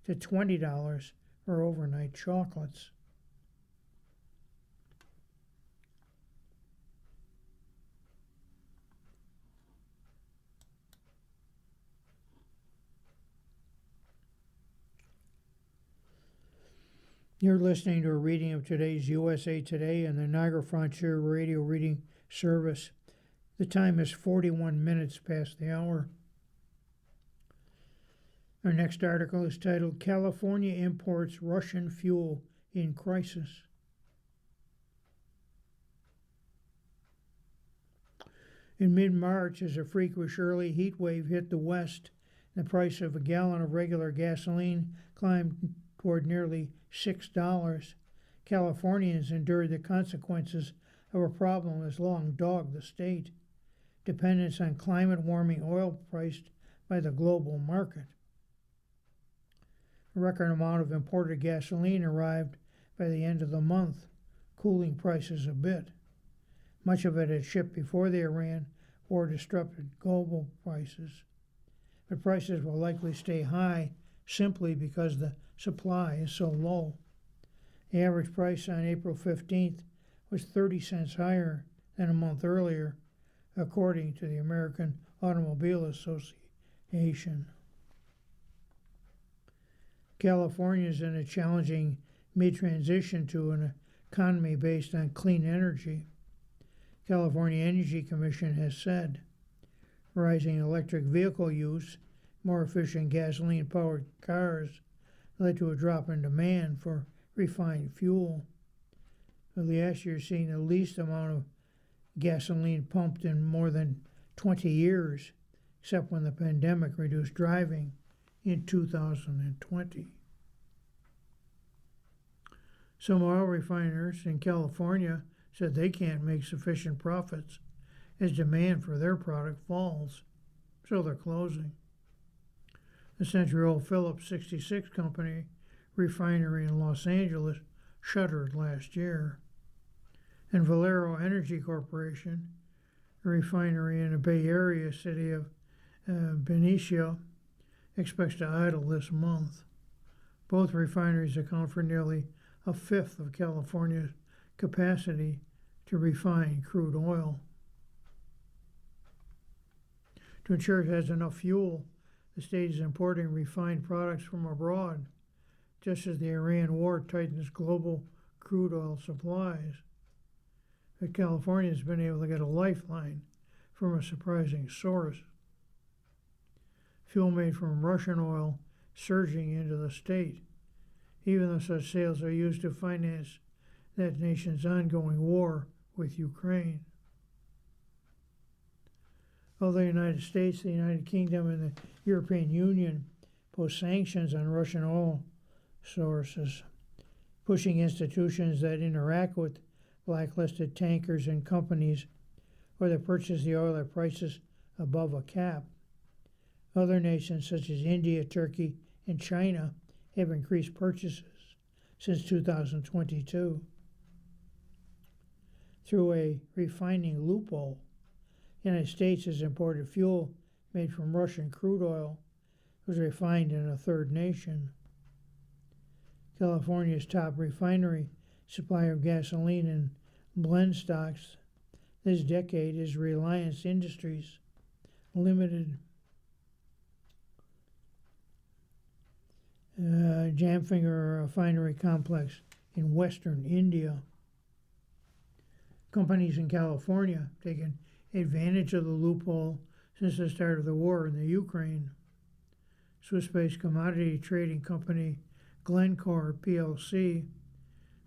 to $20 for overnight chocolates. You're listening to a reading of today's USA Today and the Niagara Frontier Radio Reading Service. The time is 41 minutes past the hour. Our next article is titled, California Imports Russian Fuel in Crisis. In mid-March, as a freakish early heat wave hit the West, the price of a gallon of regular gasoline climbed toward nearly $6. Californians endured the consequences of a problem that's long dogged the state: dependence on climate-warming oil priced by the global market. A record amount of imported gasoline arrived by the end of the month, cooling prices a bit. Much of it had shipped before the Iran war disrupted global prices, but prices will likely stay high simply because the supply is so low. The average price on April 15th was 30 cents higher than a month earlier, according to the American Automobile Association. California is in a challenging mid-transition to an economy based on clean energy. California Energy Commission has said rising electric vehicle use, more efficient gasoline-powered cars, led to a drop in demand for refined fuel. Last year seeing the least amount of gasoline pumped in more than 20 years, except when the pandemic reduced driving in 2020. Some oil refiners in California said they can't make sufficient profits as demand for their product falls, so they're closing. The Century Oil Phillips 66 Company refinery in Los Angeles shuttered last year, and Valero Energy Corporation, a refinery in the Bay Area city of Benicia, expects to idle this month. Both refineries account for nearly a fifth of California's capacity to refine crude oil. To ensure it has enough fuel, the state is importing refined products from abroad, just as the Iran war tightens global crude oil supplies. But California has been able to get a lifeline from a surprising source: fuel made from Russian oil surging into the state, even though such sales are used to finance that nation's ongoing war with Ukraine. Although the United States, the United Kingdom, and the European Union pose sanctions on Russian oil sources, pushing institutions that interact with blacklisted tankers and companies or that purchase the oil at prices above a cap. Other nations such as India, Turkey, and China have increased purchases since 2022. Through a refining loophole, the United States has imported fuel made from Russian crude oil that was refined in a third nation. California's top refinery supplier of gasoline and blend stocks this decade is Reliance Industries Limited. Jamfinger Refinery Complex in western India. Companies in California have taken advantage of the loophole since the start of the war in the Ukraine. Swiss-based commodity trading company Glencore plc,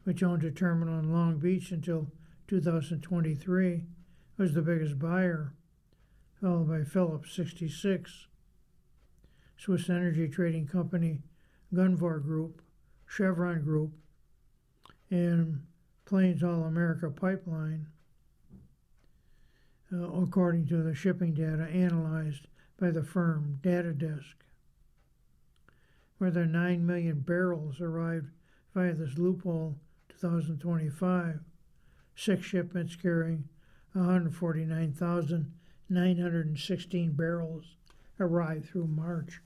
which owned a terminal in Long Beach until 2023, was the biggest buyer, followed by Phillips 66. Swiss energy trading company Gunvor Group, Chevron Group, and Plains All America Pipeline, according to the shipping data analyzed by the firm DataDesk. More than 9 million barrels arrived via this loophole in 2025, 6 shipments carrying 149,916 barrels arrived through March.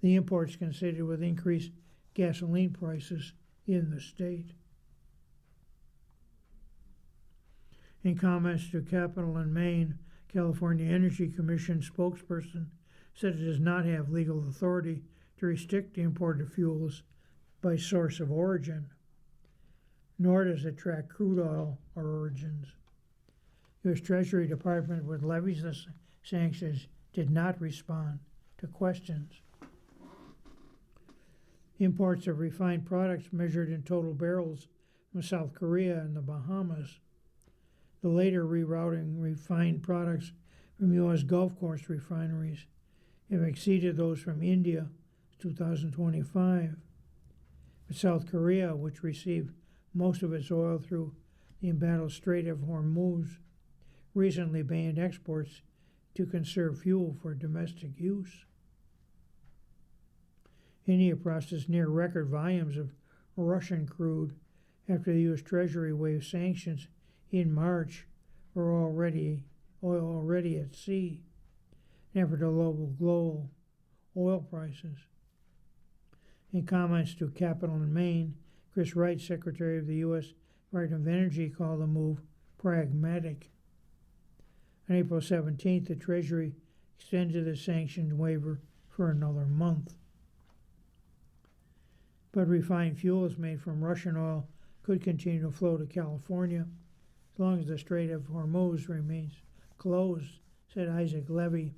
The imports considered with increased gasoline prices in the state. In comments to Capital and Maine, California Energy Commission spokesperson said it does not have legal authority to restrict the import of fuels by source of origin, nor does it track crude oil origins. U.S. Treasury Department, which levies the sanctions, did not respond to questions. Imports of refined products measured in total barrels from South Korea and the Bahamas, the later rerouting refined products from U.S. Gulf Coast refineries, have exceeded those from India in 2025. But South Korea, which received most of its oil through the embattled Strait of Hormuz, recently banned exports to conserve fuel for domestic use. India processed near record volumes of Russian crude after the U.S. Treasury waived sanctions in March for oil already at sea, and after the low global oil prices. In comments to Capital and Maine, Chris Wright, Secretary of the U.S. Department of Energy, called the move pragmatic. On April 17th, the Treasury extended the sanctions waiver for another month. But refined fuels made from Russian oil could continue to flow to California as long as the Strait of Hormuz remains closed, said Isaac Levy,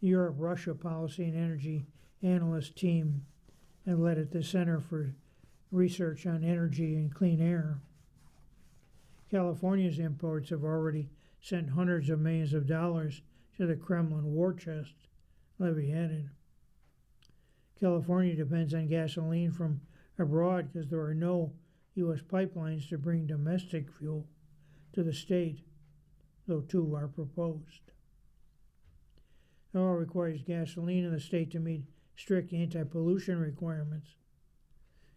Europe-Russia Policy and Energy Analyst team, and led at the Center for Research on Energy and Clean Air. California's imports have already sent hundreds of millions of dollars to the Kremlin war chest, Levy added. California depends on gasoline from abroad because there are no U.S. pipelines to bring domestic fuel to the state, though 2 are proposed. The law requires gasoline in the state to meet strict anti-pollution requirements.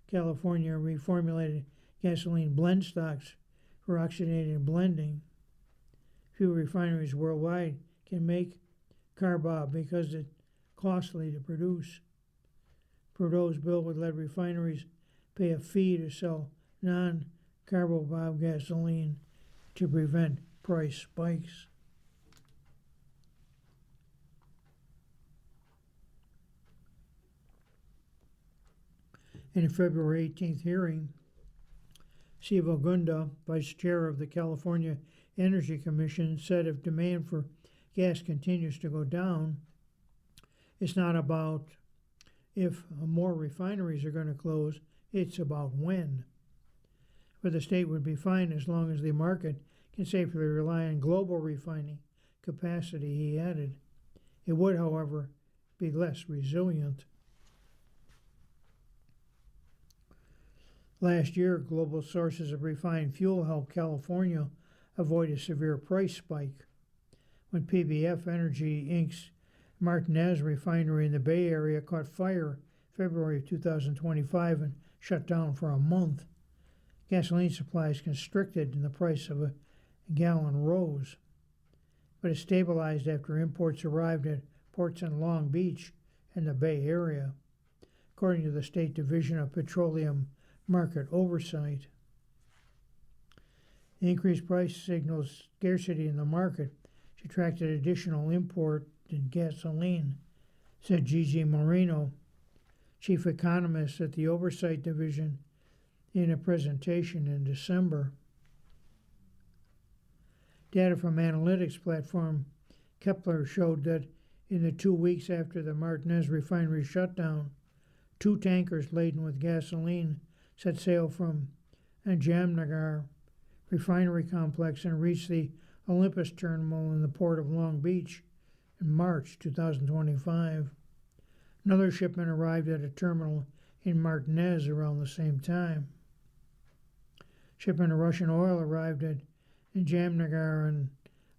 California reformulated gasoline blend stocks for oxygenated blending. Few refineries worldwide can make CARBOB because it's costly to produce. Trudeau's bill would let refineries pay a fee to sell non-CARBOB gasoline to prevent price spikes. In a February 18th hearing, Siva Gunda, vice chair of the California Energy Commission, said if demand for gas continues to go down, it's not about if more refineries are going to close, it's about when. But the state would be fine as long as the market can safely rely on global refining capacity, he added. It would, however, be less resilient. Last year, global sources of refined fuel helped California avoid a severe price spike when PBF Energy Inc.'s Martinez refinery in the Bay Area caught fire February of 2025 and shut down for a month. Gasoline supplies constricted and the price of a gallon rose, but it stabilized after imports arrived at ports in Long Beach and the Bay Area, according to the State Division of Petroleum Market Oversight. The increased price signals scarcity in the market, which attracted additional import in gasoline, said Gigi Moreno, chief economist at the Oversight Division in a presentation in December. Data from analytics platform Kepler showed that in the 2 weeks after the Martinez refinery shutdown, 2 tankers laden with gasoline set sail from Jamnagar refinery complex and reached the Olympus terminal in the port of Long Beach in March 2025. Another shipment arrived at a terminal in Martinez around the same time. Shipment of Russian oil arrived at Jamnagar and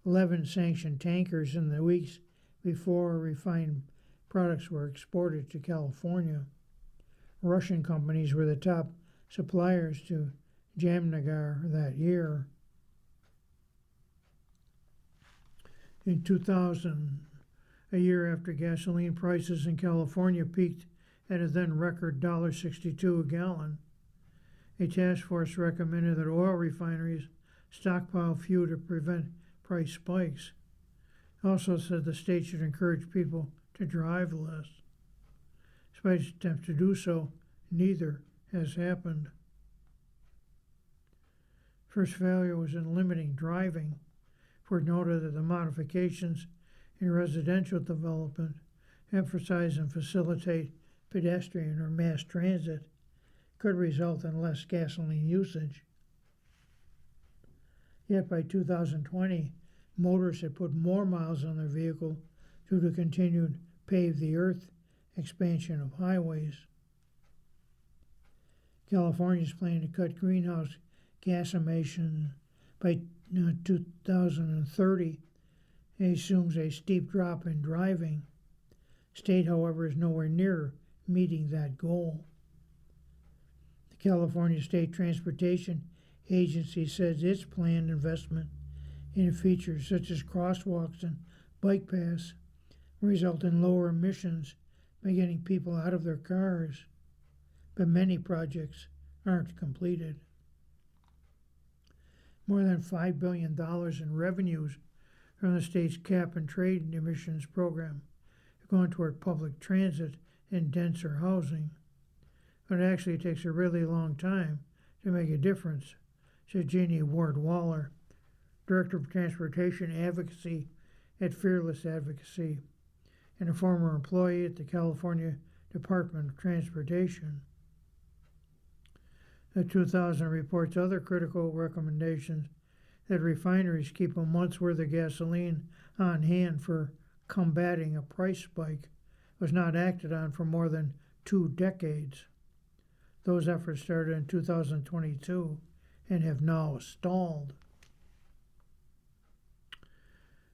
11 sanctioned tankers in the weeks before refined products were exported to California. Russian companies were the top suppliers to Jamnagar that year. In 2000, a year after gasoline prices in California peaked at a then record $1.62 a gallon, a task force recommended that oil refineries stockpile fuel to prevent price spikes. It also said the state should encourage people to drive less. Despite attempts to do so, neither has happened. First failure was in limiting driving, for it noted that the modifications in residential development emphasize and facilitate pedestrian or mass transit could result in less gasoline usage. Yet by 2020, motorists had put more miles on their vehicle due to continued pave the earth expansion of highways. California is planning to cut greenhouse gas emissions by 2030 and assumes a steep drop in driving. State, however, is nowhere near meeting that goal. The California State Transportation Agency says its planned investment in features such as crosswalks and bike paths result in lower emissions by getting people out of their cars, but many projects aren't completed. More than $5 billion in revenues from the state's cap and trade emissions program have gone toward public transit and denser housing. But it actually takes a really long time to make a difference, said Jeannie Ward Waller, Director of Transportation Advocacy at Fearless Advocacy, and a former employee at the California Department of Transportation. The 2000 reports other critical recommendations that refineries keep a month's worth of gasoline on hand for combating a price spike was not acted on for more than 2 decades. Those efforts started in 2022 and have now stalled.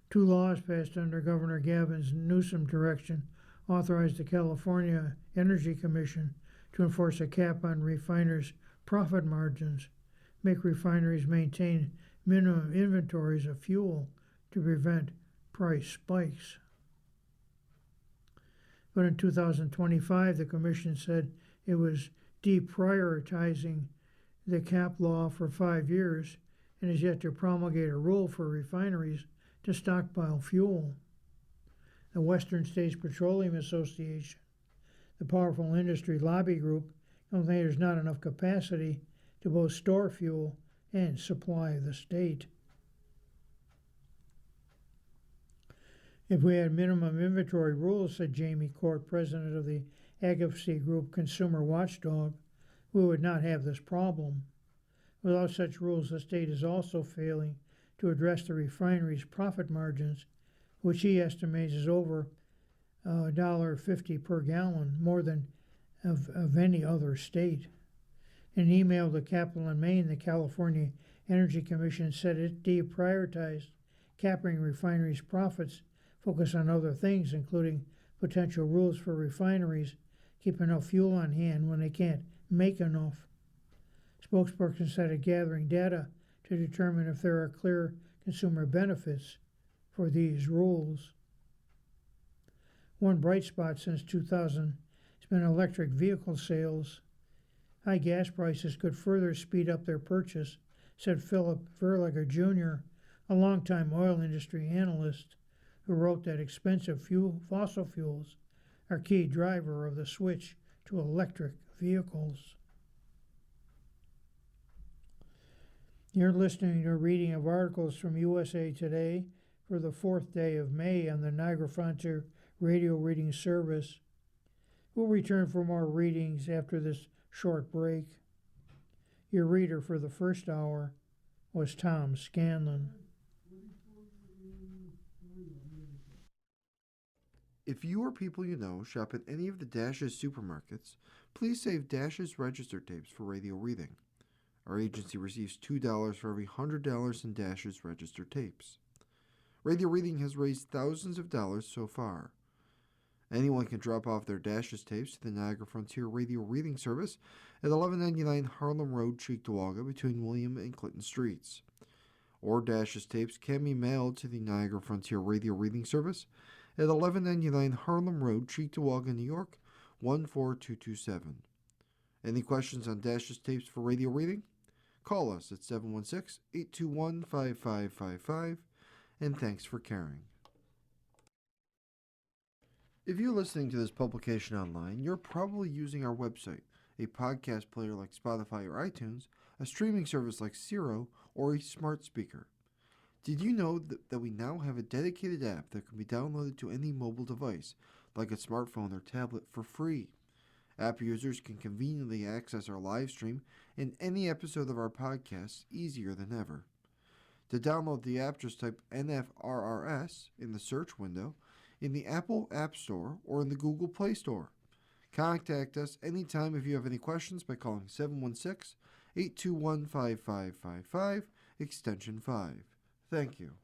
2 laws passed under Governor Gavin Newsom's direction authorized the California Energy Commission to enforce a cap on refiners' profit margins, make refineries maintain minimum inventories of fuel to prevent price spikes. But in 2025, the Commission said it was deprioritizing the cap law for 5 years and is yet to promulgate a rule for refineries to stockpile fuel. The Western States Petroleum Association, the powerful industry lobby group, complained there's not enough capacity to both store fuel and supply the state. If we had minimum inventory rules, said Jamie Court, president of the advocacy group Consumer Watchdog, we would not have this problem. Without such rules, the state is also failing to address the refinery's profit margins, which he estimates is over $1.50 per gallon, more than of any other state. In an email to Capital and Maine, the California Energy Commission said it deprioritized capping refineries' profits, focus on other things, including potential rules for refineries keep enough fuel on hand when they can't make enough. Spokesperson said gathering data to determine if there are clear consumer benefits for these rules. One bright spot since 2000 has been electric vehicle sales. High gas prices could further speed up their purchase, said Philip Verlager Jr., a longtime oil industry analyst who wrote that expensive fossil fuels are key driver of the switch to electric vehicles. You're listening to a reading of articles from USA Today for the 4th day of May on the Niagara Frontier Radio Reading Service. We'll return for more readings after this short break. Your reader for the first hour was Tom Scanlon. If you or people you know shop at any of the Dash's supermarkets, please save Dash's register tapes for radio reading. Our agency receives $2 for every $100 in Dash's register tapes. Radio reading has raised thousands of dollars so far. Anyone can drop off their Dash's tapes to the Niagara Frontier Radio Reading Service at 1199 Harlem Road, Cheektowaga, between William and Clinton Streets. Or Dash's tapes can be mailed to the Niagara Frontier Radio Reading Service at 1199 Harlem Road, Cheektowaga, New York, 14227. Any questions on Dash's tapes for radio reading? Call us at 716-821-5555, and thanks for caring. If you're listening to this publication online, you're probably using our website, a podcast player like Spotify or iTunes, a streaming service like Siro, or a smart speaker. Did you know that we now have a dedicated app that can be downloaded to any mobile device, like a smartphone or tablet, for free? App users can conveniently access our live stream and any episode of our podcast easier than ever. To download the app, just type NFRRS in the search window in the Apple App Store or in the Google Play Store. Contact us anytime if you have any questions by calling 716-821-5555, extension 5. Thank you.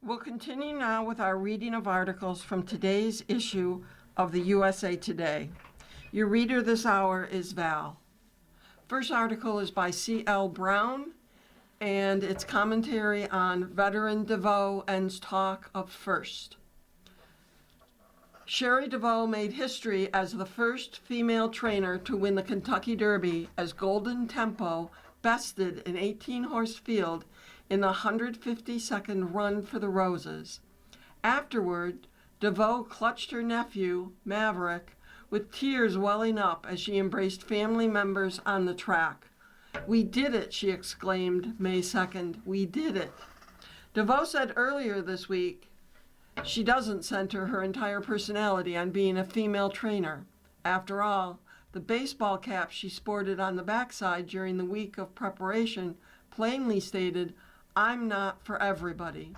We'll continue now with our reading of articles from today's issue of the USA Today. Your reader this hour is Val. First article is by C.L. Brown, and it's commentary on veteran DeVoe ends talk of first. Sherry DeVoe made history as the first female trainer to win the Kentucky Derby as Golden Tempo bested an 18-horse field in the 152nd Run for the Roses. Afterward, DeVoe clutched her nephew, Maverick, with tears welling up as she embraced family members on the track. "We did it," she exclaimed May 2nd. "We did it." DeVoe said earlier this week she doesn't center her entire personality on being a female trainer. After all, the baseball cap she sported on the backside during the week of preparation plainly stated, "I'm not for everybody."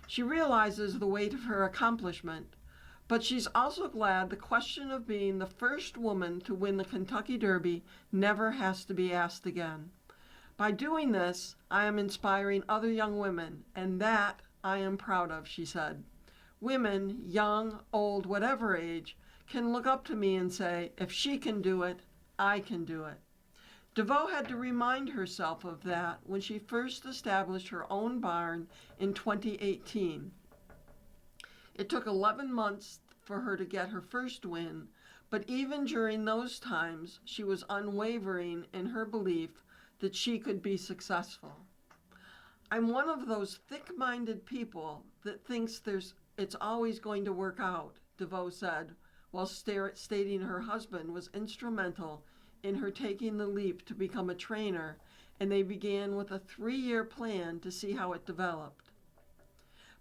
She realizes the weight of her accomplishment, but she's also glad the question of being the first woman to win the Kentucky Derby never has to be asked again. "By doing this, I am inspiring other young women, and that I am proud of," she said. "Women, young, old, whatever age, can look up to me and say, if she can do it, I can do it." DeVoe had to remind herself of that when she first established her own barn in 2018. It took 11 months for her to get her first win, but even during those times, she was unwavering in her belief that she could be successful. "I'm one of those thick-minded people that thinks it's always going to work out," DeVoe said, while stating her husband was instrumental in her taking the leap to become a trainer, and they began with a 3-year plan to see how it developed.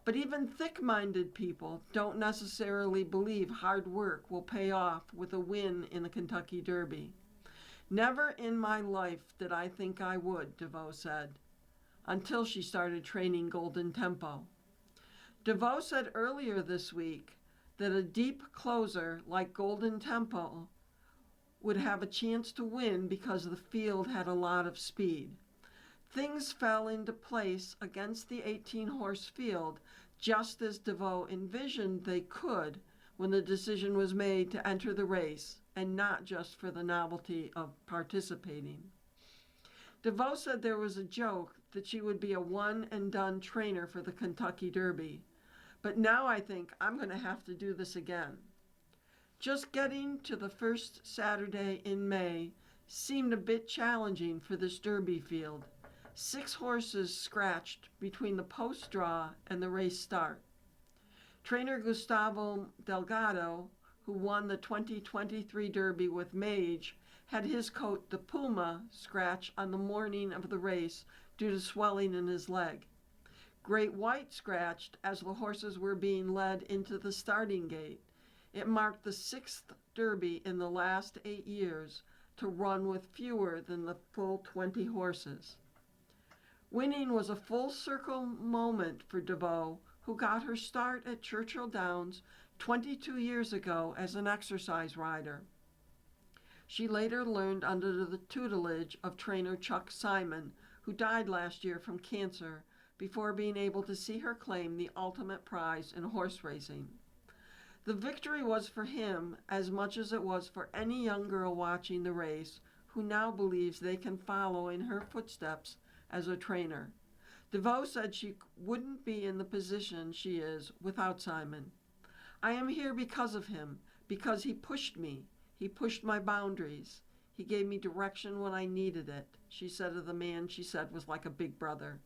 But even thick-minded people don't necessarily believe hard work will pay off with a win in the Kentucky Derby. "Never in my life did I think I would," DeVoe said, until she started training Golden Tempo. DeVoe said earlier this week that a deep closer like Golden Tempo would have a chance to win because the field had a lot of speed. Things fell into place against the 18-horse field just as DeVoe envisioned they could when the decision was made to enter the race, and not just for the novelty of participating. DeVoe said there was a joke that she would be a one-and-done trainer for the Kentucky Derby. "But now I think I'm going to have to do this again." Just getting to the first Saturday in May seemed a bit challenging for this Derby field. 6 horses scratched between the post draw and the race start. Trainer Gustavo Delgado, who won the 2023 Derby with Mage, had his coat, the Puma, scratch on the morning of the race due to swelling in his leg. Great White scratched as the horses were being led into the starting gate. It marked the 6th Derby in the last 8 years to run with fewer than the full 20 horses. Winning was a full-circle moment for DeVoe, who got her start at Churchill Downs 22 years ago as an exercise rider. She later learned under the tutelage of trainer Chuck Simon, who died last year from cancer, before being able to see her claim the ultimate prize in horse racing. The victory was for him as much as it was for any young girl watching the race who now believes they can follow in her footsteps as a trainer. DeVoe said she wouldn't be in the position she is without Simon. "I am here because of him, because he pushed me. He pushed my boundaries. He gave me direction when I needed it," she said of the man she said was like a big brother.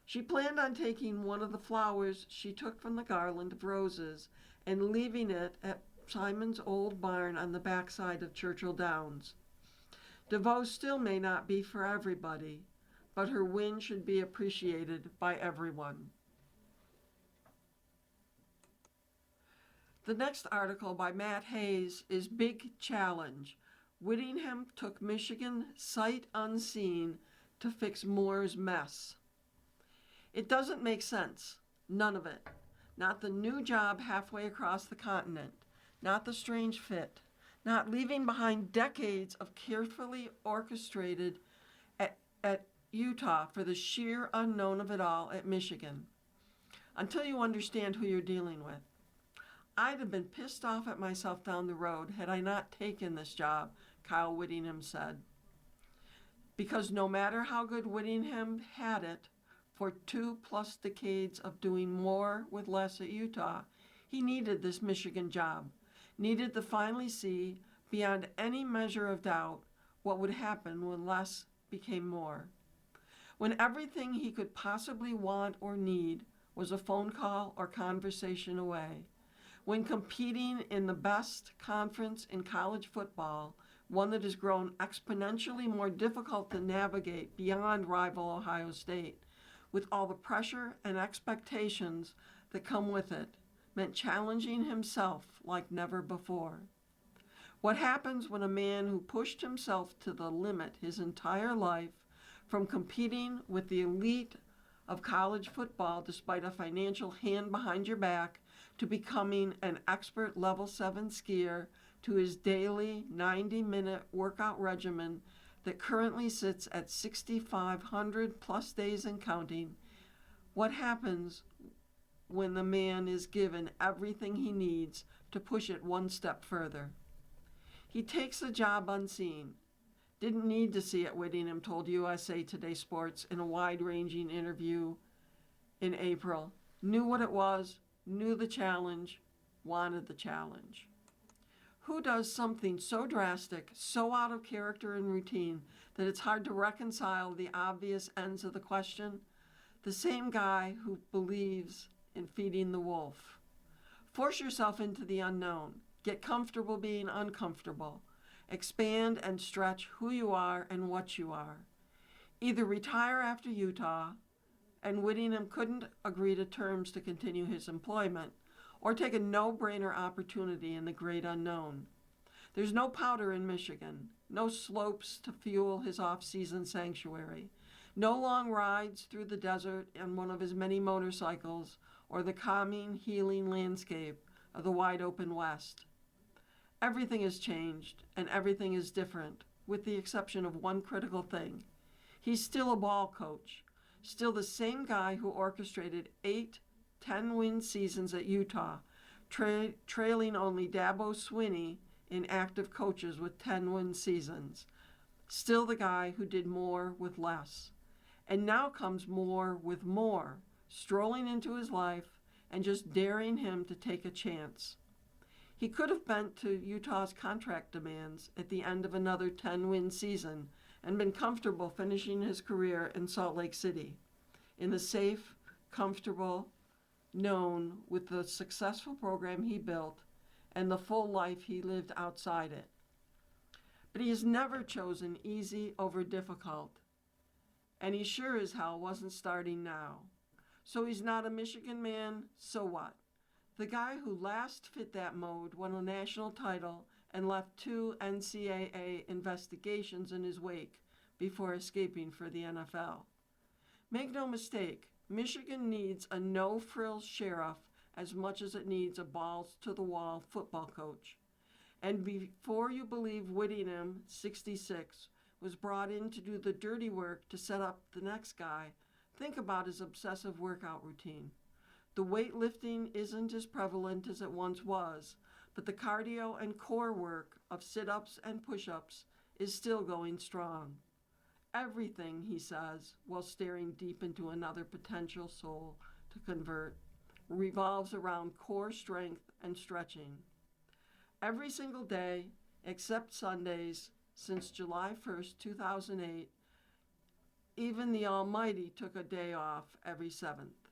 She planned on taking one of the flowers she took from the garland of roses and leaving it at Simon's old barn on the backside of Churchill Downs. DeVoe still may not be for everybody, but her win should be appreciated by everyone. The next article by Matt Hayes is Big Challenge. Whittingham took Michigan sight unseen to fix Moore's mess. It doesn't make sense. None of it. Not the new job halfway across the continent. Not the strange fit. Not leaving behind decades of carefully orchestrated at Utah for the sheer unknown of it all at Michigan. Until you understand who you're dealing with. I'd have been pissed off at myself down the road had I not taken this job, Kyle Whittingham said. Because no matter how good Whittingham had it, for 2+ decades of doing more with less at Utah, he needed this Michigan job, needed to finally see, beyond any measure of doubt, what would happen when less became more. When everything he could possibly want or need was a phone call or conversation away. When competing in the best conference in college football, one that has grown exponentially more difficult to navigate beyond rival Ohio State, with all the pressure and expectations that come with it, meant challenging himself like never before. What happens when a man who pushed himself to the limit his entire life, from competing with the elite of college football despite a financial hand behind your back, to becoming an expert level 7 skier, to his daily 90-minute workout regimen that currently sits at 6,500 plus days and counting? What happens when the man is given everything he needs to push it one step further? He takes the job unseen. Didn't need to see it, Whittingham told USA Today Sports in a wide-ranging interview in April. Knew what it was, knew the challenge, wanted the challenge. Who does something so drastic, so out of character and routine, that it's hard to reconcile the obvious ends of the question? The same guy who believes in feeding the wolf. Force yourself into the unknown. Get comfortable being uncomfortable. Expand and stretch who you are and what you are. Either retire after Utah, and Whittingham couldn't agree to terms to continue his employment, or take a no-brainer opportunity in the great unknown. There's no powder in Michigan, no slopes to fuel his off-season sanctuary, no long rides through the desert on one of his many motorcycles, or the calming, healing landscape of the wide-open West. Everything has changed, and everything is different, with the exception of one critical thing. He's still a ball coach, still the same guy who orchestrated 8 10-win seasons at Utah, trailing only Dabo Swinney in active coaches with 10-win seasons. Still the guy who did more with less. And now comes more with more, strolling into his life and just daring him to take a chance. He could have bent to Utah's contract demands at the end of another 10-win season and been comfortable finishing his career in Salt Lake City, in the safe, comfortable, known with the successful program he built and the full life he lived outside it. But he has never chosen easy over difficult, and he sure as hell wasn't starting now. So he's not a Michigan man, so what? The guy who last fit that mode won a national title and left 2 NCAA investigations in his wake before escaping for the NFL. Make no mistake, Michigan needs a no-frills sheriff as much as it needs a balls-to-the-wall football coach. And before you believe Whittingham, 66, was brought in to do the dirty work to set up the next guy, think about his obsessive workout routine. The weightlifting isn't as prevalent as it once was, but the cardio and core work of sit-ups and push-ups is still going strong. Everything, he says, while staring deep into another potential soul to convert, revolves around core strength and stretching. Every single day, except Sundays, since July 1st, 2008, even the Almighty took a day off every 7th.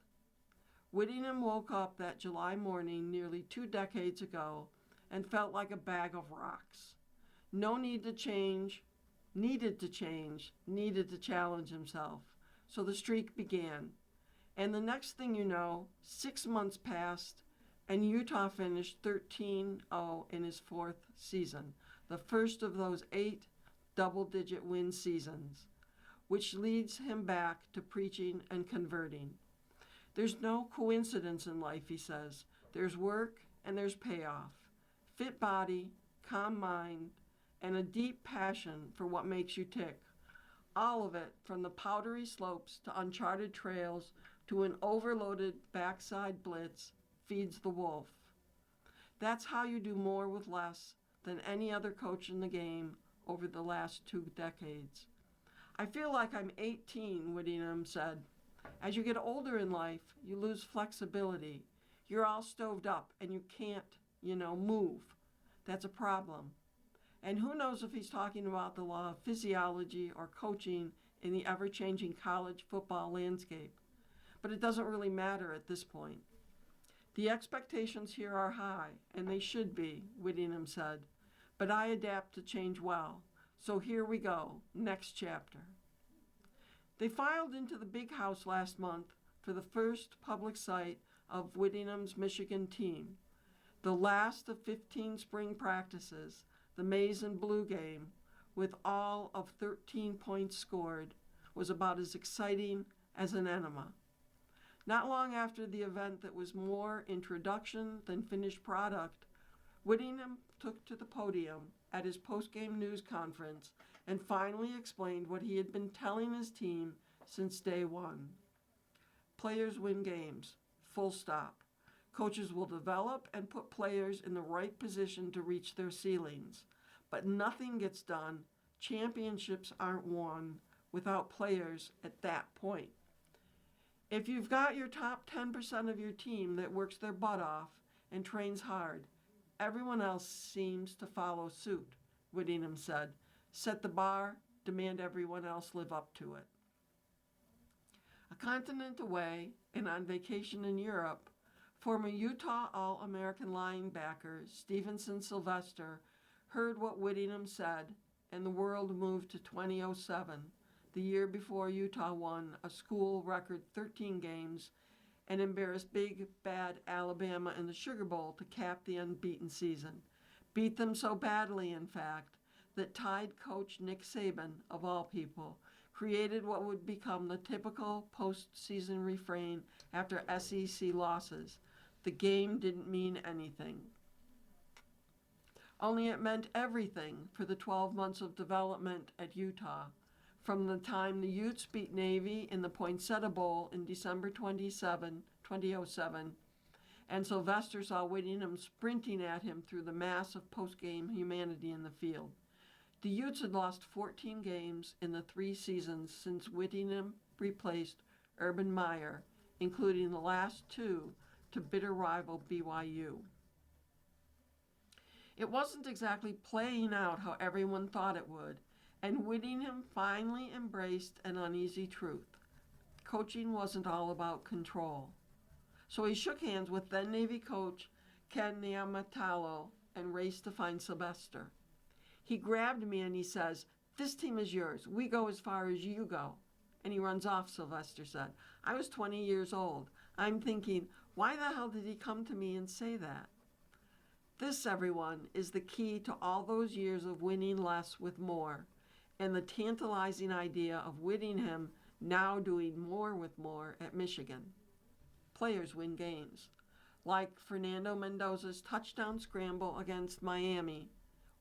Whittingham woke up that July morning nearly 2 decades ago and felt like a bag of rocks. No need to change, needed to change, needed to challenge himself. So the streak began. And the next thing you know, 6 months passed, and Utah finished 13-0 in his 4th season, the first of those 8 double-digit win seasons, which leads him back to preaching and converting. There's no coincidence in life, he says. There's work and there's payoff. Fit body, calm mind, and a deep passion for what makes you tick. All of it, from the powdery slopes to uncharted trails to an overloaded backside blitz, feeds the wolf. That's how you do more with less than any other coach in the game over the last 2 decades. I feel like I'm 18, Whittingham said. As you get older in life, you lose flexibility. You're all stoved up and you can't, move. That's a problem. And who knows if he's talking about the law of physiology or coaching in the ever-changing college football landscape. But it doesn't really matter at this point. The expectations here are high, and they should be, Whittingham said. But I adapt to change well. So here we go, next chapter. They filed into the big house last month for the first public sight of Whittingham's Michigan team. The last of 15 spring practices, the maize and blue game, with all of 13 points scored, was about as exciting as an enema. Not long after the event that was more introduction than finished product, Whittingham took to the podium at his post-game news conference and finally explained what he had been telling his team since day one. Players win games, full stop. Coaches will develop and put players in the right position to reach their ceilings. But nothing gets done, championships aren't won, without players at that point. If you've got your top 10% of your team that works their butt off and trains hard, everyone else seems to follow suit, Whittingham said. Set the bar, demand everyone else live up to it. A continent away and on vacation in Europe, former Utah All-American linebacker Stevenson Sylvester heard what Whittingham said, and the world moved to 2007, the year before Utah won a school record 13 games and embarrassed big, bad Alabama in the Sugar Bowl to cap the unbeaten season. Beat them so badly, in fact, that Tide coach Nick Saban, of all people, created what would become the typical postseason refrain after SEC losses. The game didn't mean anything. Only it meant everything for the 12 months of development at Utah, from the time the Utes beat Navy in the Poinsettia Bowl in December 2007, and Sylvester saw Whittingham sprinting at him through the mass of post-game humanity in the field. The Utes had lost 14 games in the 3 seasons since Whittingham replaced Urban Meyer, including the last 2 to bitter rival BYU. It wasn't exactly playing out how everyone thought it would, and Whittingham finally embraced an uneasy truth. Coaching wasn't all about control. So he shook hands with then Navy coach Ken Niumatalolo and raced to find Sylvester. He grabbed me and he says, "This team is yours. We go as far as you go." And he runs off, Sylvester said. I was 20 years old. I'm thinking, why the hell did he come to me and say that? This, everyone, is the key to all those years of winning less with more, and the tantalizing idea of Whittingham now doing more with more at Michigan. Players win games, like Fernando Mendoza's touchdown scramble against Miami,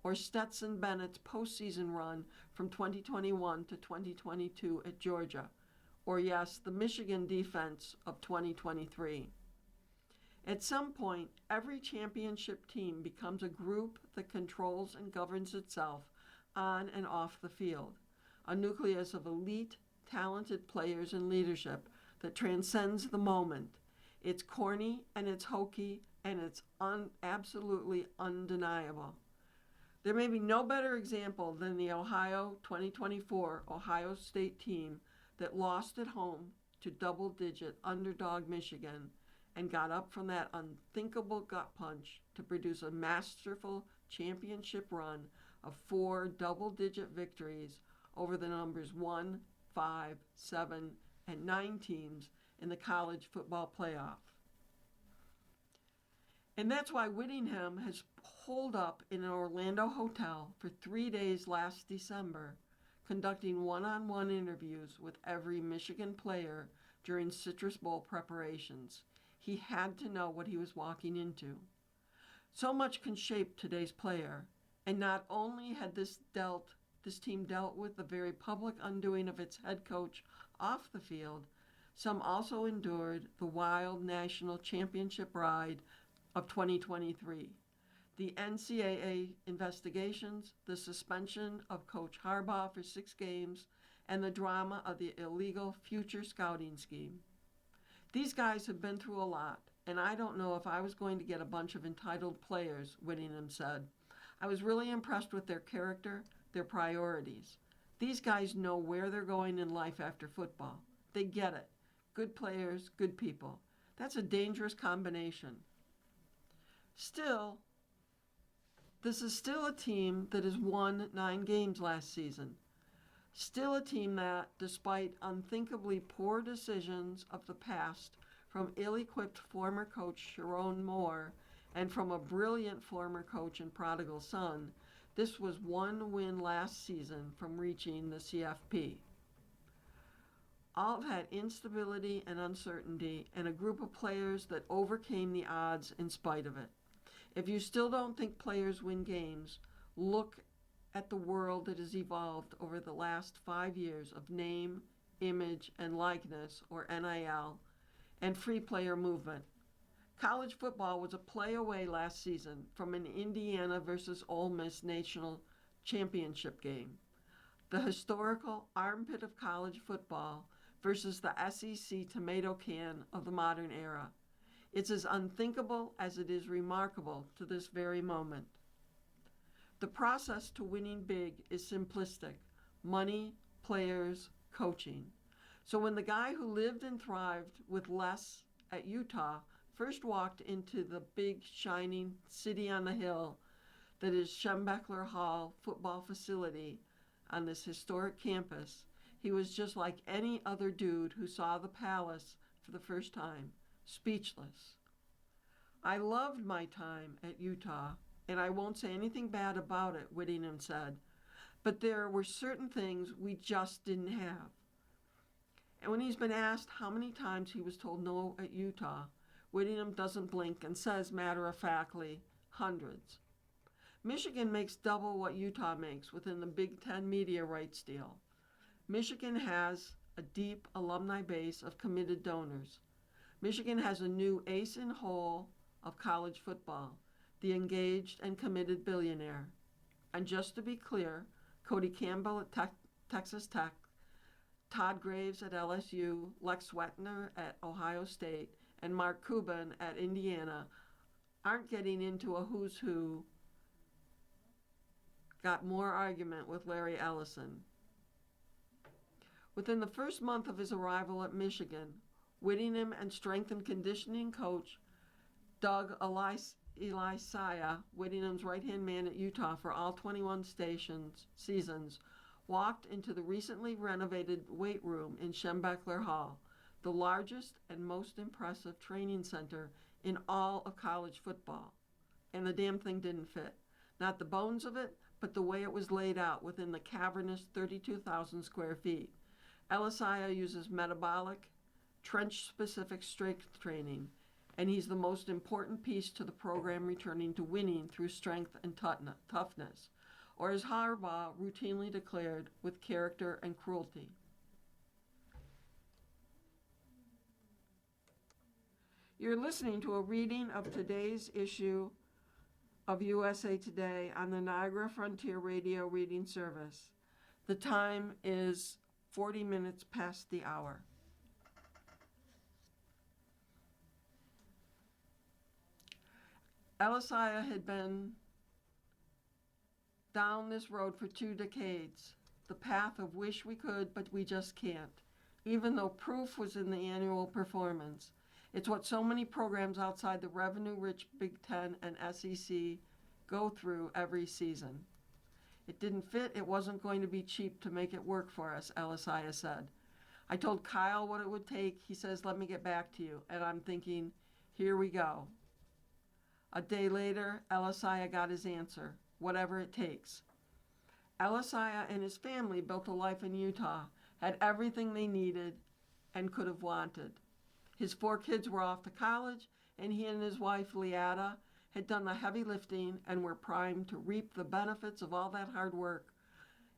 or Stetson Bennett's postseason run from 2021 to 2022 at Georgia, or yes, the Michigan defense of 2023. At some point, every championship team becomes a group that controls and governs itself on and off the field, a nucleus of elite, talented players and leadership that transcends the moment. It's corny and it's hokey and it's absolutely undeniable. There may be no better example than the 2024 Ohio State team that lost at home to double-digit underdog Michigan and got up from that unthinkable gut punch to produce a masterful championship run of 4 double-digit victories over the numbers 1, 5, 7, and 9 teams in the college football playoff. And that's why Whittingham has holed up in an Orlando hotel for 3 days last December, conducting one-on-one interviews with every Michigan player during Citrus Bowl preparations. He had to know what he was walking into. So much can shape today's player, and not only had this team dealt with the very public undoing of its head coach off the field, some also endured the wild national championship ride of 2023. the NCAA investigations, the suspension of Coach Harbaugh for 6 games, and the drama of the illegal future scouting scheme. These guys have been through a lot, and I don't know if I was going to get a bunch of entitled players, Whittingham said. I was really impressed with their character, their priorities. These guys know where they're going in life after football. They get it. Good players, good people. That's a dangerous combination. Still, this is still a team that has won 9 games last season. Still a team that, despite unthinkably poor decisions of the past from ill-equipped former coach Sharon Moore and from a brilliant former coach and prodigal son, this was 1 win last season from reaching the CFP. Alt had instability and uncertainty and a group of players that overcame the odds in spite of it. If you still don't think players win games, look at the world that has evolved over the last 5 years of name, image, and likeness, or NIL, and free player movement. College football was a play away last season from an Indiana versus Ole Miss national championship game. The historical armpit of college football versus the SEC tomato can of the modern era. It's as unthinkable as it is remarkable to this very moment. The process to winning big is simplistic: money, players, coaching. So when the guy who lived and thrived with less at Utah first walked into the big, shining city on the hill that is Schembechler Hall football facility on this historic campus, he was just like any other dude who saw the palace for the first time, speechless. I loved my time at Utah, and I won't say anything bad about it, Whittingham said, but there were certain things we just didn't have. And when he's been asked how many times he was told no at Utah, Whittingham doesn't blink and says matter-of-factly, hundreds. Michigan makes double what Utah makes within the Big Ten media rights deal. Michigan has a deep alumni base of committed donors. Michigan has a new ace in hole of college football, the engaged and committed billionaire. And just to be clear, Cody Campbell at Texas Tech, Todd Graves at LSU, Lex Wetner at Ohio State, and Mark Cuban at Indiana aren't getting into a who's who, got more argument with Larry Ellison. Within the first month of his arrival at Michigan, Whittingham and strength and conditioning coach Doug Elisaya, Whittingham's right-hand man at Utah for all 21 seasons, walked into the recently renovated weight room in Schembechler Hall, the largest and most impressive training center in all of college football. And the damn thing didn't fit. Not the bones of it, but the way it was laid out within the cavernous 32,000 square feet. Elisaya uses metabolic, trench-specific strength training, and he's the most important piece to the program returning to winning through strength and toughness, or as Harbaugh routinely declared, with character and cruelty. You're listening to a reading of today's issue of USA Today on the Niagara Frontier Radio Reading Service. The time is 40 minutes past the hour. Elisaya had been down this road for 2 decades, the path of wish we could, but we just can't, even though proof was in the annual performance. It's what so many programs outside the revenue-rich Big Ten and SEC go through every season. It didn't fit. It wasn't going to be cheap to make it work for us, Elisaya said. I told Kyle what it would take. He says, let me get back to you. And I'm thinking, here we go. A day later, Elisaya got his answer, whatever it takes. Elisaya and his family built a life in Utah, had everything they needed and could have wanted. His 4 kids were off to college, and he and his wife, Liada, had done the heavy lifting and were primed to reap the benefits of all that hard work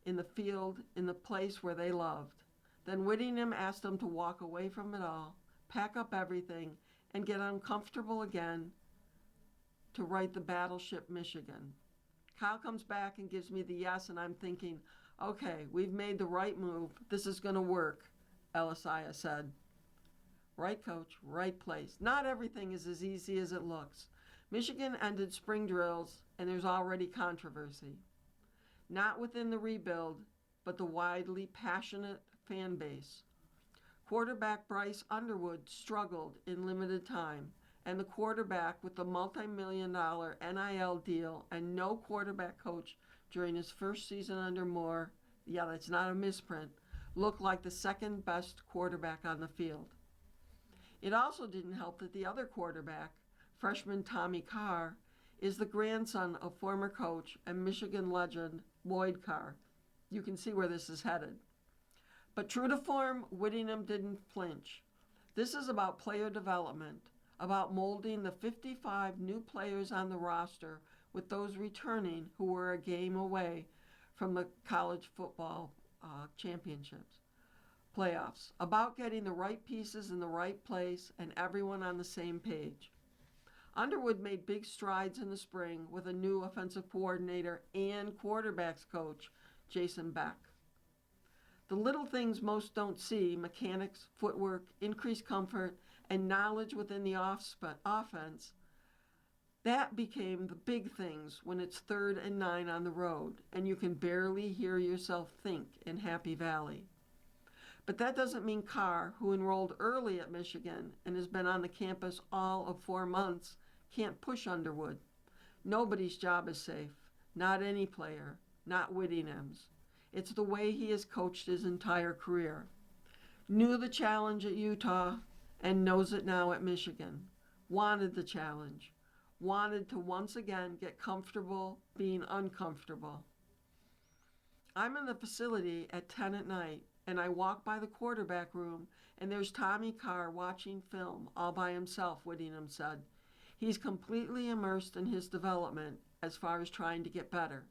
in the field, in the place where they loved. Then Whittingham asked them to walk away from it all, pack up everything, and get uncomfortable again to write the Battleship Michigan. Kyle comes back and gives me the yes, and I'm thinking, okay, we've made the right move. This is going to work, Elisaiah said. Right coach, right place. Not everything is as easy as it looks. Michigan ended spring drills, and there's already controversy. Not within the rebuild, but the widely passionate fan base. Quarterback Bryce Underwood struggled in limited time, and the quarterback with the multi-million-dollar NIL deal and no quarterback coach during his first season under Moore, yeah, that's not a misprint, looked like the second best quarterback on the field. It also didn't help that the other quarterback, freshman Tommy Carr, is the grandson of former coach and Michigan legend Lloyd Carr. You can see where this is headed. But true to form, Whittingham didn't flinch. This is about player development, about molding the 55 new players on the roster with those returning who were a game away from the college football championships, playoffs, about getting the right pieces in the right place and everyone on the same page. Underwood made big strides in the spring with a new offensive coordinator and quarterbacks coach, Jason Beck. The little things most don't see, mechanics, footwork, increased comfort, and knowledge within the offense, that became the big things when it's 3rd and 9 on the road and you can barely hear yourself think in Happy Valley. But that doesn't mean Carr, who enrolled early at Michigan and has been on the campus all of 4 months, can't push Underwood. Nobody's job is safe, not any player, not Whittingham's. It's the way he has coached his entire career. Knew the challenge at Utah and knows it now at Michigan. Wanted the challenge. Wanted to once again get comfortable being uncomfortable. I'm in the facility at 10 at night and I walk by the quarterback room and there's Tommy Carr watching film all by himself, Whittingham said. He's completely immersed in his development as far as trying to get better.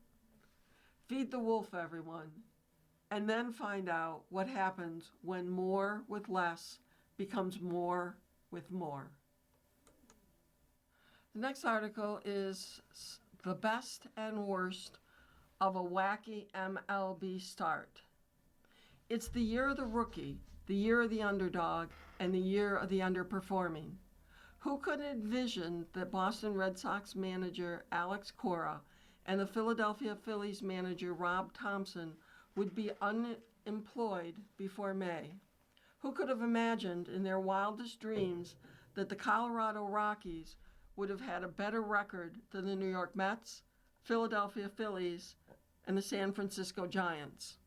Feed the wolf, everyone, and then find out what happens when more with less becomes more with more. The next article is the best and worst of a wacky MLB start. It's the year of the rookie, the year of the underdog, and the year of the underperforming. Who could envision that Boston Red Sox manager Alex Cora and the Philadelphia Phillies manager Rob Thompson would be unemployed before May? Who could have imagined in their wildest dreams that the Colorado Rockies would have had a better record than the New York Mets, Philadelphia Phillies, and the San Francisco Giants?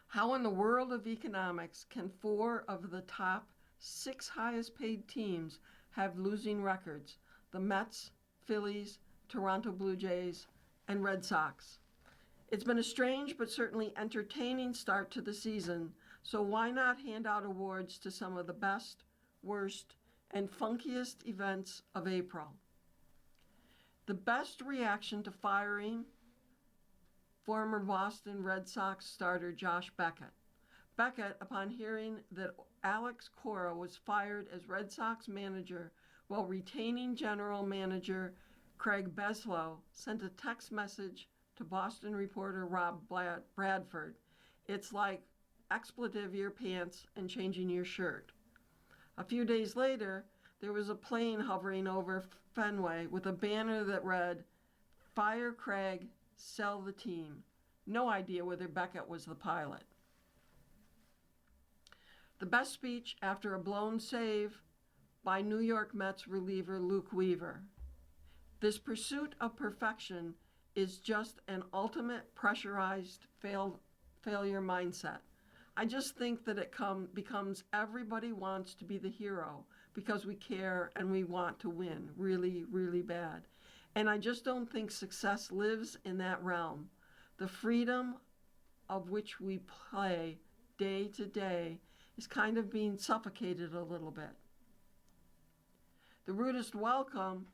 How in the world of economics can 4 of the top 6 highest paid teams have losing records? The Mets, Phillies, Toronto Blue Jays, and Red Sox. It's been a strange but certainly entertaining start to the season, so why not hand out awards to some of the best, worst, and funkiest events of April? The best reaction to firing former Boston Red Sox starter Josh Beckett. Beckett, upon hearing that Alex Cora was fired as Red Sox manager while retaining general manager Craig Breslow, sent a text message to Boston reporter Rob Bradford. It's like expletive your pants and changing your shirt. A few days later, there was a plane hovering over Fenway with a banner that read, "Fire Craig, sell the team." No idea whether Beckett was the pilot. The best speech after a blown save by New York Mets reliever Luke Weaver. This pursuit of perfection is just an ultimate pressurized failure mindset. I just think that it becomes everybody wants to be the hero because we care and we want to win really, really bad. And I just don't think success lives in that realm. The freedom of which we play day to day is kind of being suffocated a little bit. The rudest welcome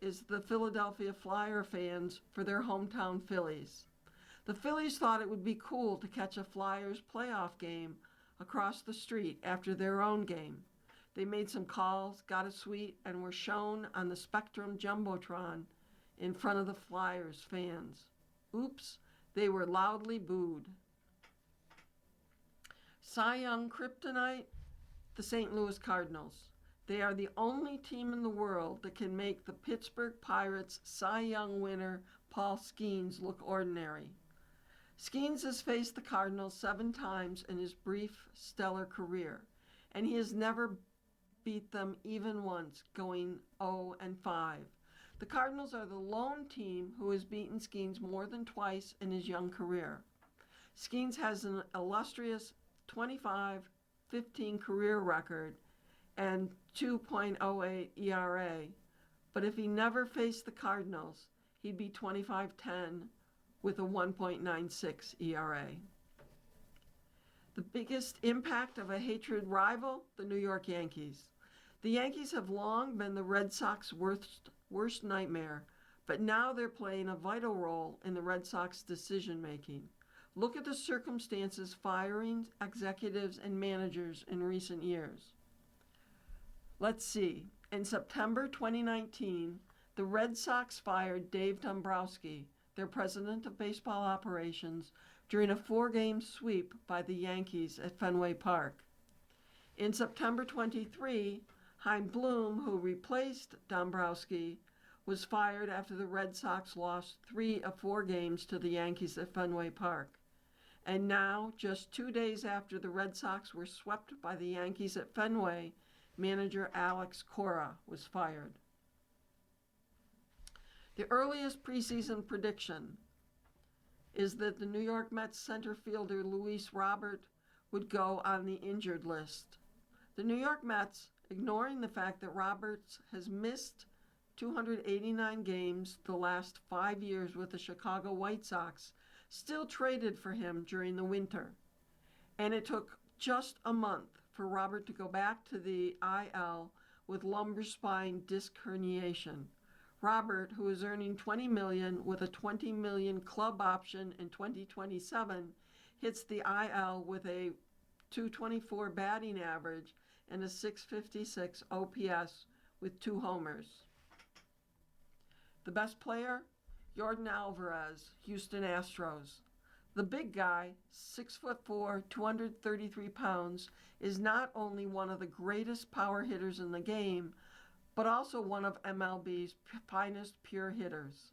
is the Philadelphia Flyer fans for their hometown Phillies. The Phillies thought it would be cool to catch a Flyers playoff game across the street after their own game. They made some calls, got a suite, and were shown on the Spectrum Jumbotron in front of the Flyers fans. Oops, they were loudly booed. Cy Young Kryptonite, the St. Louis Cardinals. They are the only team in the world that can make the Pittsburgh Pirates Cy Young winner Paul Skeens look ordinary. Skeens has faced the Cardinals 7 times in his brief, stellar career, and he has never beat them even once, going 0-5. The Cardinals are the lone team who has beaten Skeens more than twice in his young career. Skeens has an illustrious 25-15 career record and 2.08 ERA, but if he never faced the Cardinals, he'd be 25-10 with a 1.96 ERA. The biggest impact of a hatred rival, the New York Yankees. The Yankees have long been the Red Sox worst nightmare, but now they're playing a vital role in the Red Sox decision-making. Look at the circumstances firing executives and managers in recent years. Let's see. In September 2019, the Red Sox fired Dave Dombrowski, their president of baseball operations, during a 4-game sweep by the Yankees at Fenway Park. In September 23, Chaim Bloom, who replaced Dombrowski, was fired after the Red Sox lost 3 of 4 games to the Yankees at Fenway Park. And now, just 2 days after the Red Sox were swept by the Yankees at Fenway, manager Alex Cora was fired. The earliest preseason prediction is that the New York Mets center fielder Luis Robert would go on the injured list. The New York Mets, ignoring the fact that Roberts has missed 289 games the last 5 years with the Chicago White Sox, still traded for him during the winter. And it took just a month for Robert to go back to the IL with lumbar spine disc herniation. Robert, who is earning $20 million with a $20 million club option in 2027, hits the IL with a .224 batting average and a .656 OPS with 2 homers. The best player? Yordan Alvarez, Houston Astros. The big guy, 6'4", 233 pounds, is not only one of the greatest power hitters in the game, but also one of MLB's finest pure hitters.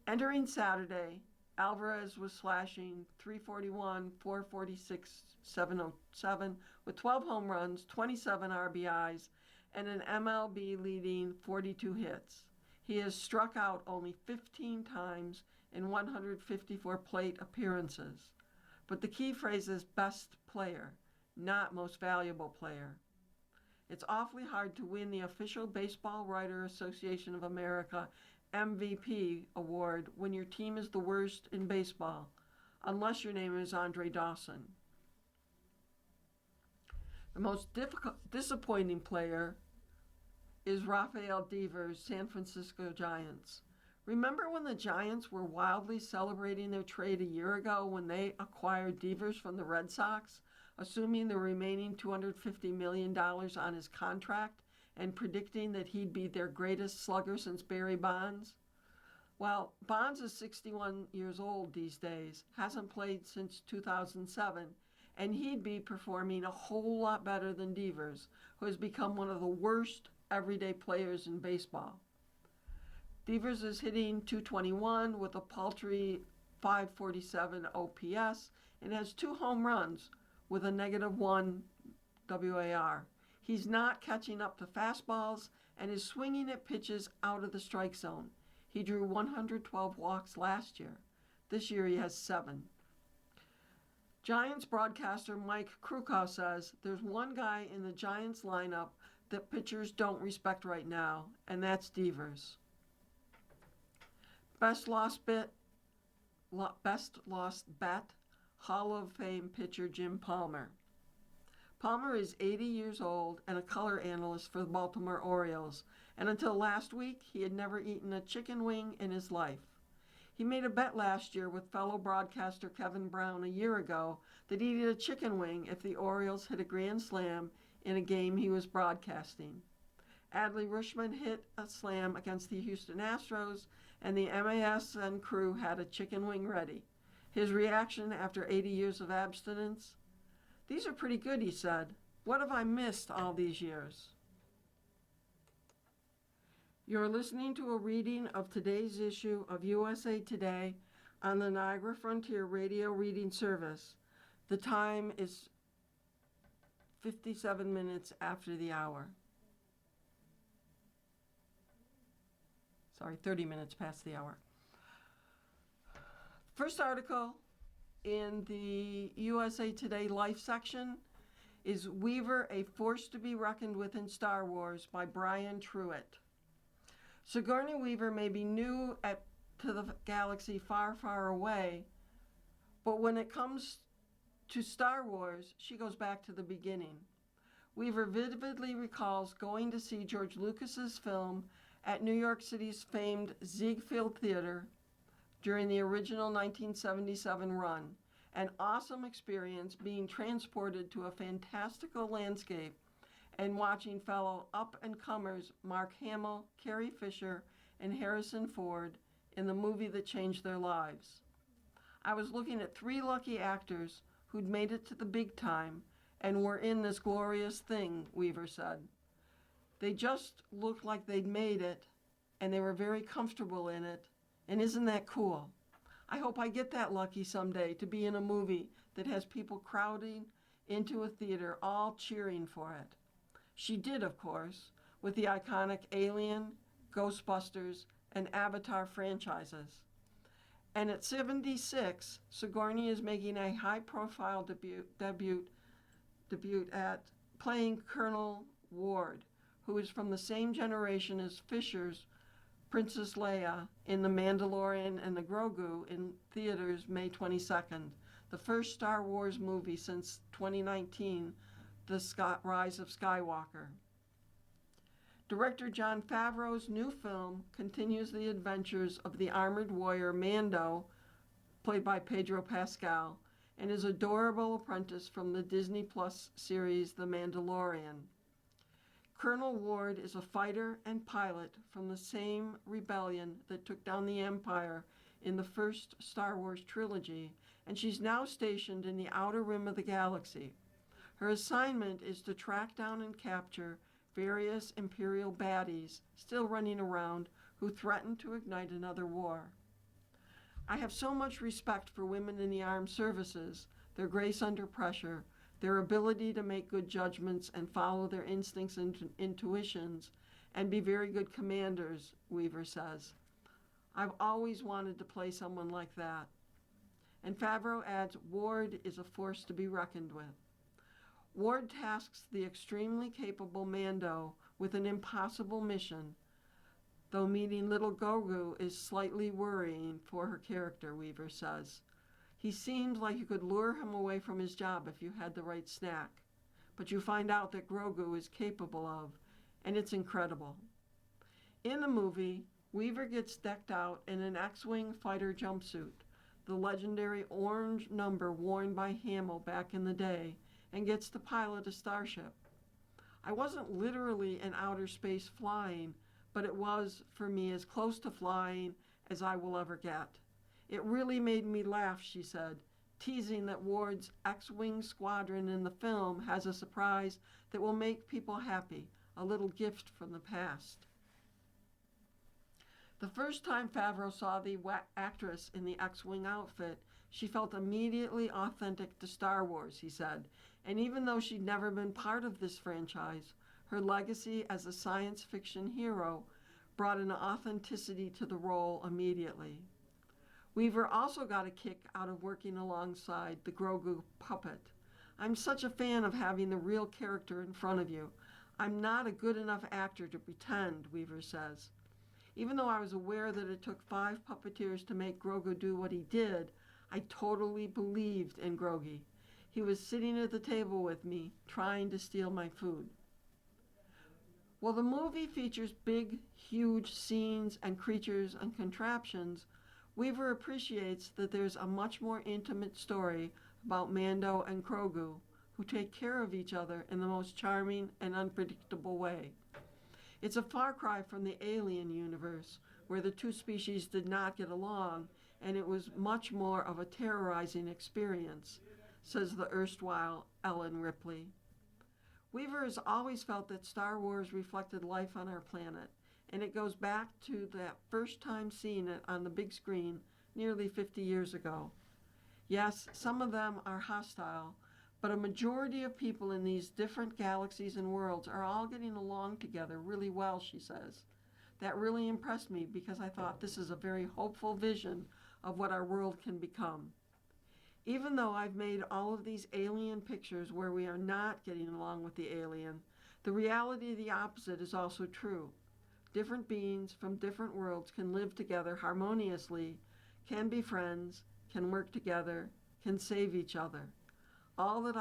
Entering Saturday, Alvarez was slashing .341, .446, .707 with 12 home runs, 27 RBIs, and an MLB-leading 42 hits. He has struck out only 15 times in 154 plate appearances. But the key phrase is best player, not most valuable player. It's awfully hard to win the official Baseball Writer Association of America MVP award when your team is the worst in baseball, unless your name is Andre Dawson. The most disappointing player is Rafael Devers, San Francisco Giants. Remember when the Giants were wildly celebrating their trade a year ago when they acquired Devers from the Red Sox, assuming the remaining $250 million on his contract and predicting that he'd be their greatest slugger since Barry Bonds? Well, Bonds is 61 years old these days, hasn't played since 2007, and he'd be performing a whole lot better than Devers, who has become one of the worst everyday players in baseball. Devers is hitting .221 with a paltry .547 OPS and has 2 home runs with a -1 WAR. He's not catching up to fastballs and is swinging at pitches out of the strike zone. He drew 112 walks last year. This year he has 7. Giants broadcaster Mike Krukow says there's one guy in the Giants lineup that pitchers don't respect right now, and that's Devers. Best lost bet, Hall of Fame pitcher Jim Palmer. Palmer is 80 years old and a color analyst for the Baltimore Orioles, and until last week, he had never eaten a chicken wing in his life. He made a bet last year with fellow broadcaster Kevin Brown a year ago that he'd eat a chicken wing if the Orioles hit a grand slam in a game he was broadcasting. Adley Rutschman hit a slam against the Houston Astros, and the MASN crew had a chicken wing ready. His reaction after 80 years of abstinence? "These are pretty good," he said. "What have I missed all these years?" You're listening to a reading of today's issue of USA Today on the Niagara Frontier Radio Reading Service. The time is 57 minutes after the hour. 30 minutes past the hour. First article in the USA Today Life section is Weaver, a Force to be Reckoned with in Star Wars by Brian Truitt. Sigourney Weaver may be new to the galaxy far, far away, but when it comes to Star Wars, she goes back to the beginning. Weaver vividly recalls going to see George Lucas's film at New York City's famed Ziegfeld Theater during the original 1977 run, an awesome experience being transported to a fantastical landscape and watching fellow up-and-comers Mark Hamill, Carrie Fisher, and Harrison Ford in the movie that changed their lives. "I was looking at 3 lucky actors who'd made it to the big time and were in this glorious thing," Weaver said. "They just looked like they'd made it, and they were very comfortable in it, and isn't that cool? I hope I get that lucky someday to be in a movie that has people crowding into a theater all cheering for it." She did, of course, with the iconic Alien, Ghostbusters, and Avatar franchises. And at 76, Sigourney is making a high-profile debut at playing Colonel Ward, who is from the same generation as Fisher's Princess Leia in The Mandalorian and the Grogu in theaters May 22nd, the first Star Wars movie since 2019, The Rise of Skywalker. Director Jon Favreau's new film continues the adventures of the armored warrior Mando, played by Pedro Pascal, and his adorable apprentice from the Disney Plus series The Mandalorian. Colonel Ward is a fighter and pilot from the same rebellion that took down the Empire in the first Star Wars trilogy, and she's now stationed in the outer rim of the galaxy. Her assignment is to track down and capture various Imperial baddies still running around who threaten to ignite another war. "I have so much respect for women in the armed services, their grace under pressure, their ability to make good judgments and follow their instincts and intuitions, and be very good commanders," Weaver says. "I've always wanted to play someone like that." And Favreau adds, Ward is a force to be reckoned with. Ward tasks the extremely capable Mando with an impossible mission, though meeting little Grogu is slightly worrying for her character, Weaver says. "He seems like you could lure him away from his job if you had the right snack, but you find out that Grogu is capable of, and it's incredible." In the movie, Weaver gets decked out in an X-Wing fighter jumpsuit, the legendary orange number worn by Hamill back in the day, and gets to pilot a starship. I wasn't literally in outer space flying, but it was, for me, as close to flying as I will ever get. "It really made me laugh," she said, teasing that Ward's X-Wing squadron in the film has a surprise that will make people happy, a little gift from the past. The first time Favreau saw the actress in the X-Wing outfit, she felt immediately authentic to Star Wars, he said, and even though she'd never been part of this franchise, her legacy as a science fiction hero brought an authenticity to the role immediately. Weaver also got a kick out of working alongside the Grogu puppet. "I'm such a fan of having the real character in front of you. I'm not a good enough actor to pretend," Weaver says. "Even though I was aware that it took 5 puppeteers to make Grogu do what he did, I totally believed in Grogu. He was sitting at the table with me, trying to steal my food." While the movie features big, huge scenes and creatures and contraptions, Weaver appreciates that there's a much more intimate story about Mando and Grogu, who take care of each other in the most charming and unpredictable way. It's a far cry from the alien universe, where the two species did not get along, and it was much more of a terrorizing experience, says the erstwhile Ellen Ripley. Weaver has always felt that Star Wars reflected life on our planet, and it goes back to that first time seeing it on the big screen nearly 50 years ago. Yes, some of them are hostile, but a majority of people in these different galaxies and worlds are all getting along together really well, she says. That really impressed me because I thought this is a very hopeful vision of what our world can become. Even though I've made all of these alien pictures where we are not getting along with the alien, the reality of the opposite is also true. Different beings from different worlds can live together harmoniously, can be friends, can work together, can save each other. All of that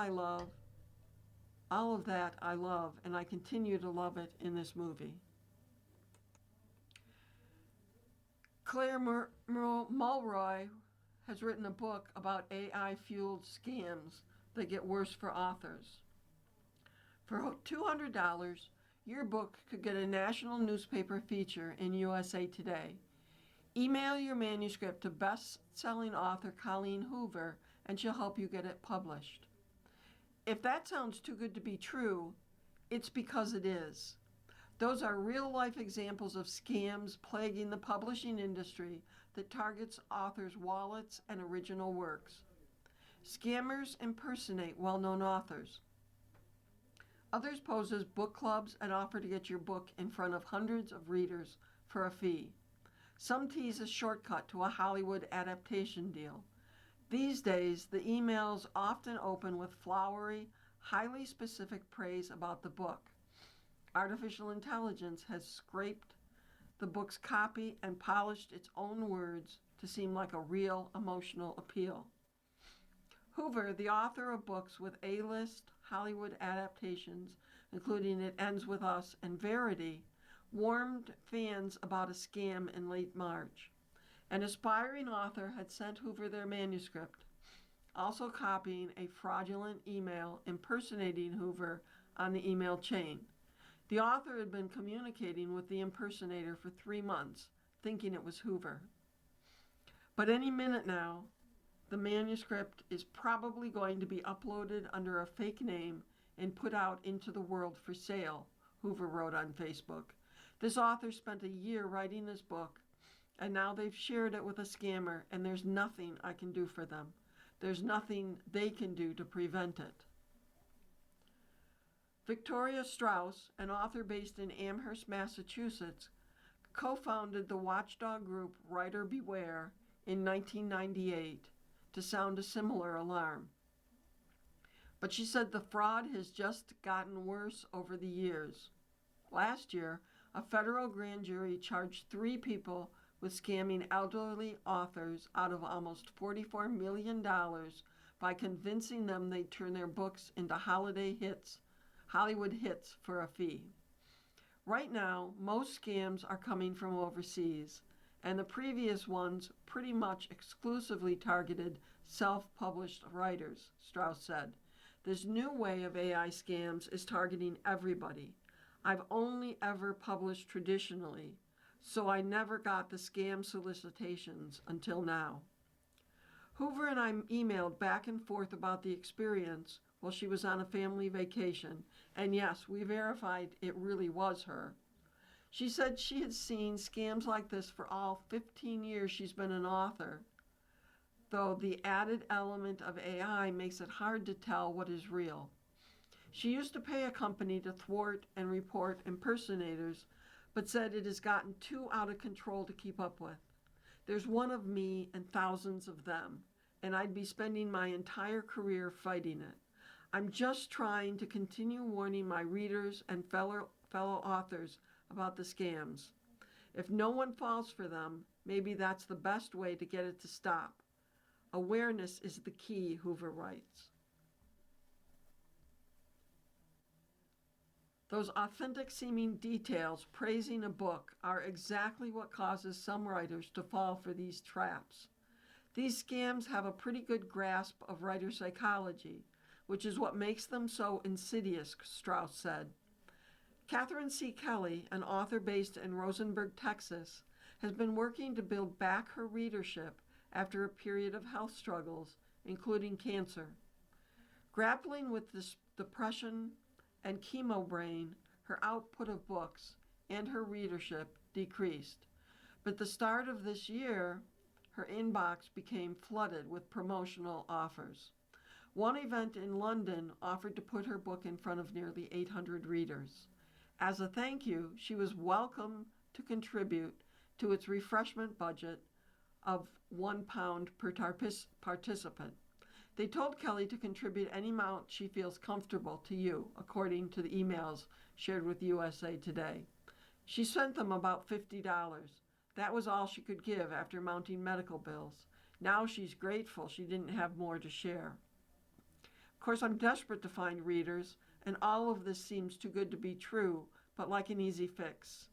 I love, and I continue to love it in this movie. Claire Mulroy has written a book about AI-fueled scams that get worse for authors. For $200, your book could get a national newspaper feature in USA Today. Email your manuscript to best-selling author Colleen Hoover, and she'll help you get it published. If that sounds too good to be true, it's because it is. Those are real-life examples of scams plaguing the publishing industry that targets authors' wallets and original works. Scammers impersonate well-known authors. Others pose as book clubs and offer to get your book in front of hundreds of readers for a fee. Some tease a shortcut to a Hollywood adaptation deal. These days, the emails often open with flowery, highly specific praise about the book. Artificial intelligence has scraped the book's copy and polished its own words to seem like a real emotional appeal. Hoover, the author of books with A-list Hollywood adaptations, including It Ends With Us and Verity, warned fans about a scam in late March. An aspiring author had sent Hoover their manuscript, also copying a fraudulent email impersonating Hoover on the email chain. The author had been communicating with the impersonator for 3 months, thinking it was Hoover. But any minute now, the manuscript is probably going to be uploaded under a fake name and put out into the world for sale, Hoover wrote on Facebook. This author spent a year writing this book, and now they've shared it with a scammer, and there's nothing I can do for them. There's nothing they can do to prevent it. Victoria Strauss, an author based in Amherst, Massachusetts, co-founded the watchdog group Writer Beware in 1998 to sound a similar alarm. But she said the fraud has just gotten worse over the years. Last year, a federal grand jury charged 3 people with scamming elderly authors out of almost $44 million by convincing them they'd turn their books into Hollywood hits for a fee. Right now, most scams are coming from overseas, and the previous ones pretty much exclusively targeted self-published writers, Strauss said. This new way of AI scams is targeting everybody. I've only ever published traditionally, so I never got the scam solicitations until now. Hoover and I emailed back and forth about the experience while she was on a family vacation, and yes, we verified it really was her. She said she had seen scams like this for all 15 years she's been an author, though the added element of AI makes it hard to tell what is real. She used to pay a company to thwart and report impersonators, but said it has gotten too out of control to keep up with. There's one of me and thousands of them, and I'd be spending my entire career fighting it. I'm just trying to continue warning my readers and fellow authors about the scams. If no one falls for them, maybe that's the best way to get it to stop. Awareness is the key, Hoover writes. Those authentic-seeming details praising a book are exactly what causes some writers to fall for these traps. These scams have a pretty good grasp of writer psychology, which is what makes them so insidious, Strauss said. Catherine C. Kelly, an author based in Rosenberg, Texas, has been working to build back her readership after a period of health struggles, including cancer. Grappling with this depression and chemo brain, her output of books and her readership decreased. But the start of this year, her inbox became flooded with promotional offers. One event in London offered to put her book in front of nearly 800 readers. As a thank you, she was welcome to contribute to its refreshment budget of £1 per participant. They told Kelly to contribute any amount she feels comfortable to you, according to the emails shared with USA Today. She sent them about $50. That was all she could give after mounting medical bills. Now she's grateful she didn't have more to share. Of course, I'm desperate to find readers, and all of this seems too good to be true, but like an easy fix.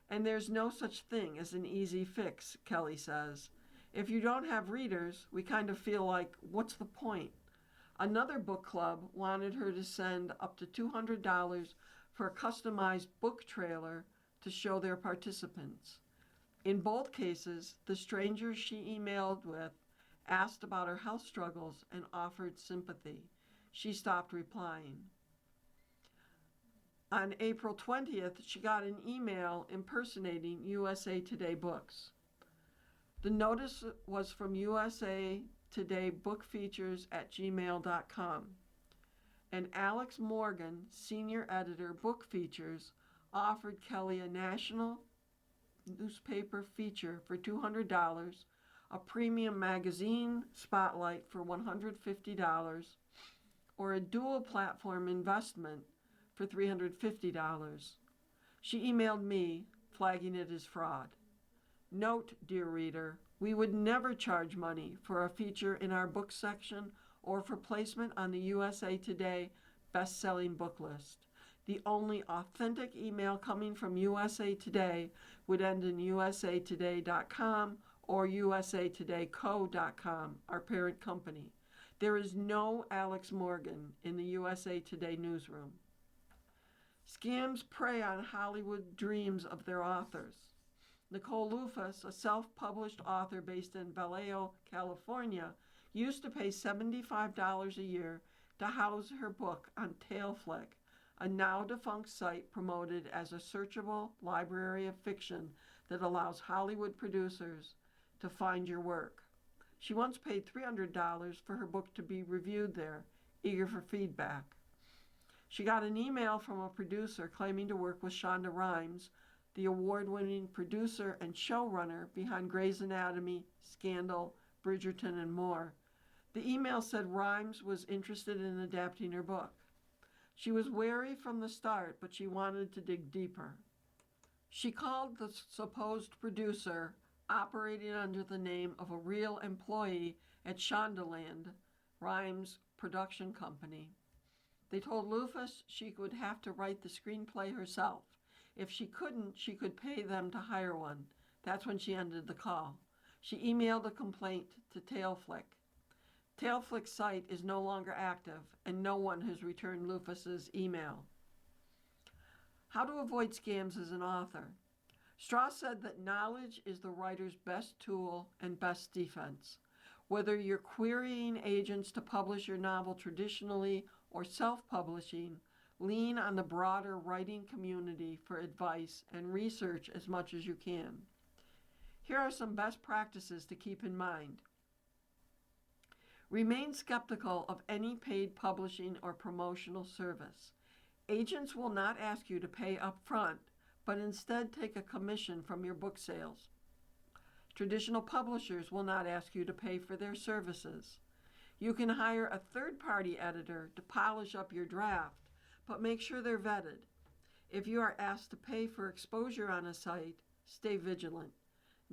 And there's no such thing as an easy fix, Kelly says. If you don't have readers, we kind of feel like, what's the point? Another book club wanted her to send up to $200 for a customized book trailer to show their participants. In both cases, the strangers she emailed with asked about her health struggles and offered sympathy. She stopped replying. On April 20th, she got an email impersonating USA Today Books. The notice was from USA Today Book Features at gmail.com. And Alex Morgan, senior editor, Book Features, offered Kelly a national newspaper feature for $200, a premium magazine spotlight for $150, or a dual platform investment for $350. She emailed me, flagging it as fraud. Note, dear reader, we would never charge money for a feature in our book section or for placement on the USA Today best-selling book list. The only authentic email coming from USA Today would end in usatoday.com or usatodayco.com, our parent company. There is no Alex Morgan in the USA Today newsroom. Scams prey on Hollywood dreams of their authors. Nicole Lufus, a self-published author based in Vallejo, California, used to pay $75 a year to house her book on Tailflick, a now-defunct site promoted as a searchable library of fiction that allows Hollywood producers to find your work. She once paid $300 for her book to be reviewed there, eager for feedback. She got an email from a producer claiming to work with Shonda Rhimes, the award-winning producer and showrunner behind Grey's Anatomy, Scandal, Bridgerton, and more. The email said Rhimes was interested in adapting her book. She was wary from the start, but she wanted to dig deeper. She called the supposed producer, operating under the name of a real employee at Shondaland, Rhimes' production company. They told Lufus she would have to write the screenplay herself. If she couldn't, she could pay them to hire one. That's when she ended the call. She emailed a complaint to Tailflick. Tailflick's site is no longer active, and no one has returned Lufus's email. How to avoid scams as an author. Strauss said that knowledge is the writer's best tool and best defense. Whether you're querying agents to publish your novel traditionally or self-publishing, lean on the broader writing community for advice and research as much as you can. Here are some best practices to keep in mind. Remain skeptical of any paid publishing or promotional service. Agents will not ask you to pay up front, but instead take a commission from your book sales. Traditional publishers will not ask you to pay for their services. You can hire a third-party editor to polish up your draft, but make sure they're vetted. If you are asked to pay for exposure on a site, stay vigilant.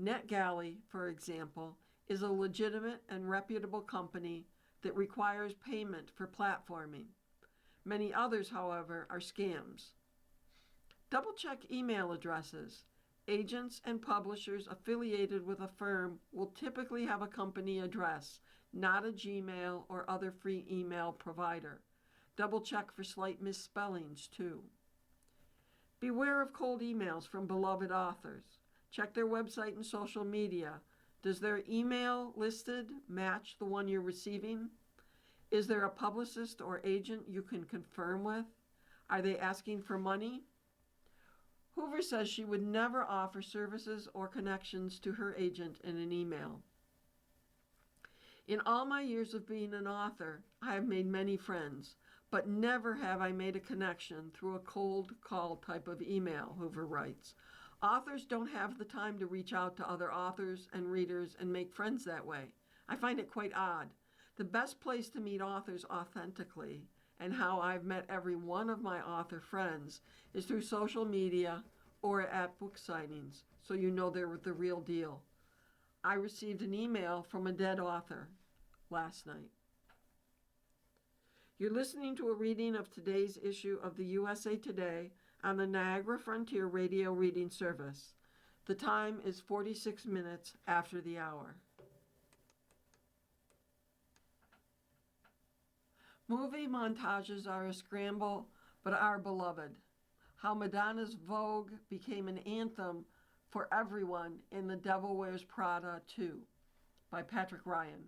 NetGalley, for example, is a legitimate and reputable company that requires payment for platforming. Many others, however, are scams. Double-check email addresses. Agents and publishers affiliated with a firm will typically have a company address, not a Gmail or other free email provider. Double check for slight misspellings, too. Beware of cold emails from beloved authors. Check their website and social media. Does their email listed match the one you're receiving? Is there a publicist or agent you can confirm with? Are they asking for money? Hoover says she would never offer services or connections to her agent in an email. In all my years of being an author, I have made many friends, but never have I made a connection through a cold call type of email, Hoover writes. Authors don't have the time to reach out to other authors and readers and make friends that way. I find it quite odd. The best place to meet authors authentically, and how I've met every one of my author friends, is through social media or at book signings, so you know they're the real deal. I received an email from a dead author last night. You're listening to a reading of today's issue of the USA Today on the Niagara Frontier Radio Reading Service. The time is 46 minutes after the hour. Movie montages are a scramble, but are beloved. How Madonna's Vogue became an anthem for everyone in The Devil Wears Prada 2 by Patrick Ryan.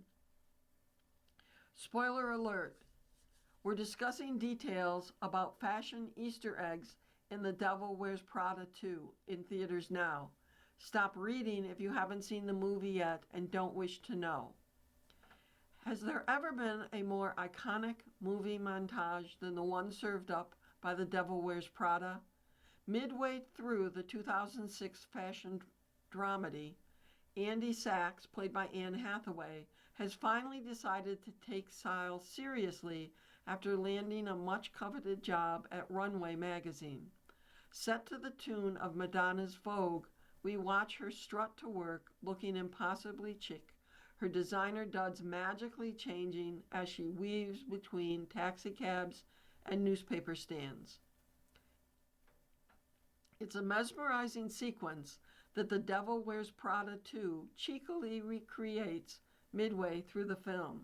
Spoiler alert, we're discussing details about fashion Easter eggs in The Devil Wears Prada 2 in theaters now. Stop reading if you haven't seen the movie yet and don't wish to know. Has there ever been a more iconic movie montage than the one served up by The Devil Wears Prada? Midway through the 2006 fashion dramedy, Andy Sachs, played by Anne Hathaway, has finally decided to take style seriously after landing a much-coveted job at Runway magazine. Set to the tune of Madonna's Vogue, we watch her strut to work looking impossibly chic, her designer duds magically changing as she weaves between taxicabs and newspaper stands. It's a mesmerizing sequence that The Devil Wears Prada 2 cheekily recreates midway through the film.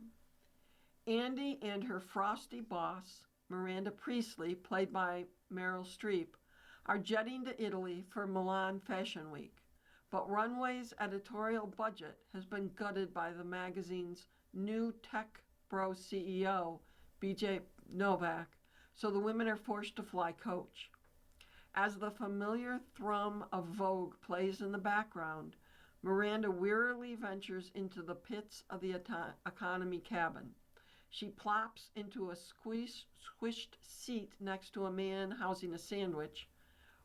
Andy and her frosty boss, Miranda Priestly, played by Meryl Streep, are jetting to Italy for Milan Fashion Week. But Runway's editorial budget has been gutted by the magazine's new tech bro CEO, BJ Novak, so the women are forced to fly coach. As the familiar thrum of Vogue plays in the background, Miranda wearily ventures into the pits of the economy cabin. She plops into a squished seat next to a man housing a sandwich,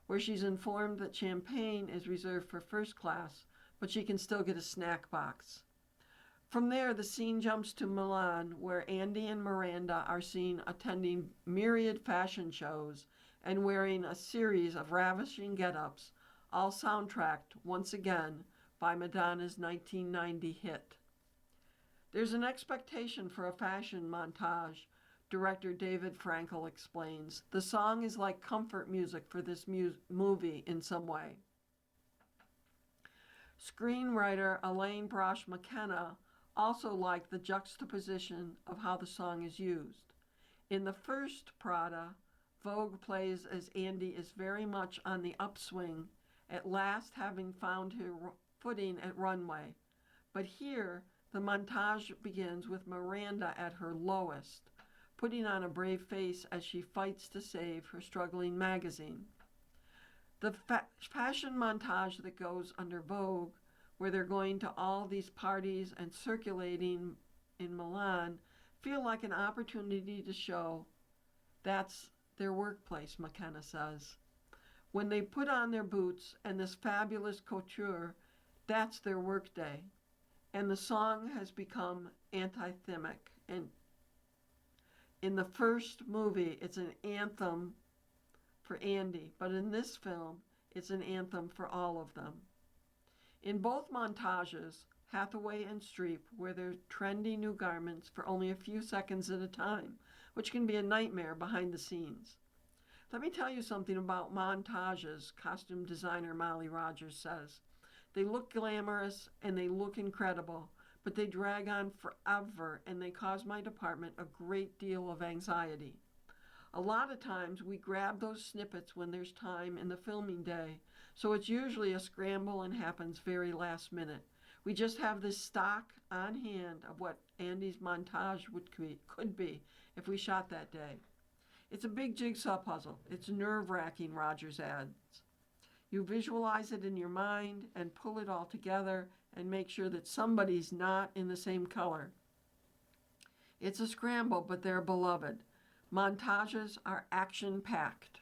where she's informed that champagne is reserved for first class, but she can still get a snack box. From there, the scene jumps to Milan, where Andy and Miranda are seen attending myriad fashion shows and wearing a series of ravishing get-ups, all soundtracked, once again, by Madonna's 1990 hit. There's an expectation for a fashion montage, director David Frankel explains. The song is like comfort music for this movie in some way. Screenwriter Elaine Brosh McKenna also liked the juxtaposition of how the song is used. In the first Prada, Vogue plays as Andy is very much on the upswing, at last having found her footing at Runway. But here, the montage begins with Miranda at her lowest, putting on a brave face as she fights to save her struggling magazine. The fashion montage that goes under Vogue, where they're going to all these parties and circulating in Milan, feel like an opportunity to show that's their workplace, McKenna says. When they put on their boots and this fabulous couture, that's their workday. And the song has become anthemic. And in the first movie, it's an anthem for Andy, but in this film, it's an anthem for all of them. In both montages, Hathaway and Streep wear their trendy new garments for only a few seconds at a time, which can be a nightmare behind the scenes. Let me tell you something about montages, costume designer Molly Rogers says. They look glamorous and they look incredible, but they drag on forever and they cause my department a great deal of anxiety. A lot of times we grab those snippets when there's time in the filming day, so it's usually a scramble and happens very last minute. We just have this stock on hand of what Andy's montage could be if we shot that day. It's a big jigsaw puzzle. It's nerve-wracking, Rogers adds. You visualize it in your mind and pull it all together and make sure that somebody's not in the same color. It's a scramble, but they're beloved. Montages are action-packed.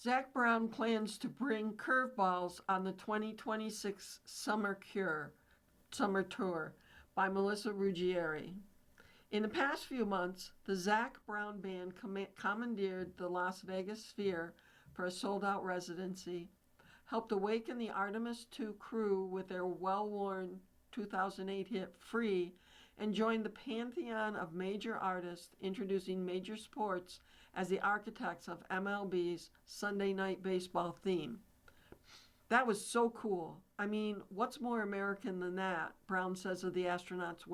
Zac Brown plans to bring curveballs on the 2026 Summer Tour by Melissa Ruggieri. In the past few months, the Zac Brown Band commandeered the Las Vegas Sphere for a sold-out residency, helped awaken the Artemis II crew with their well-worn 2008 hit Free, and joined the pantheon of major artists introducing major sports as the architects of MLB's Sunday Night Baseball theme. That was so cool. I mean, what's more American than that? Brown says of the astronauts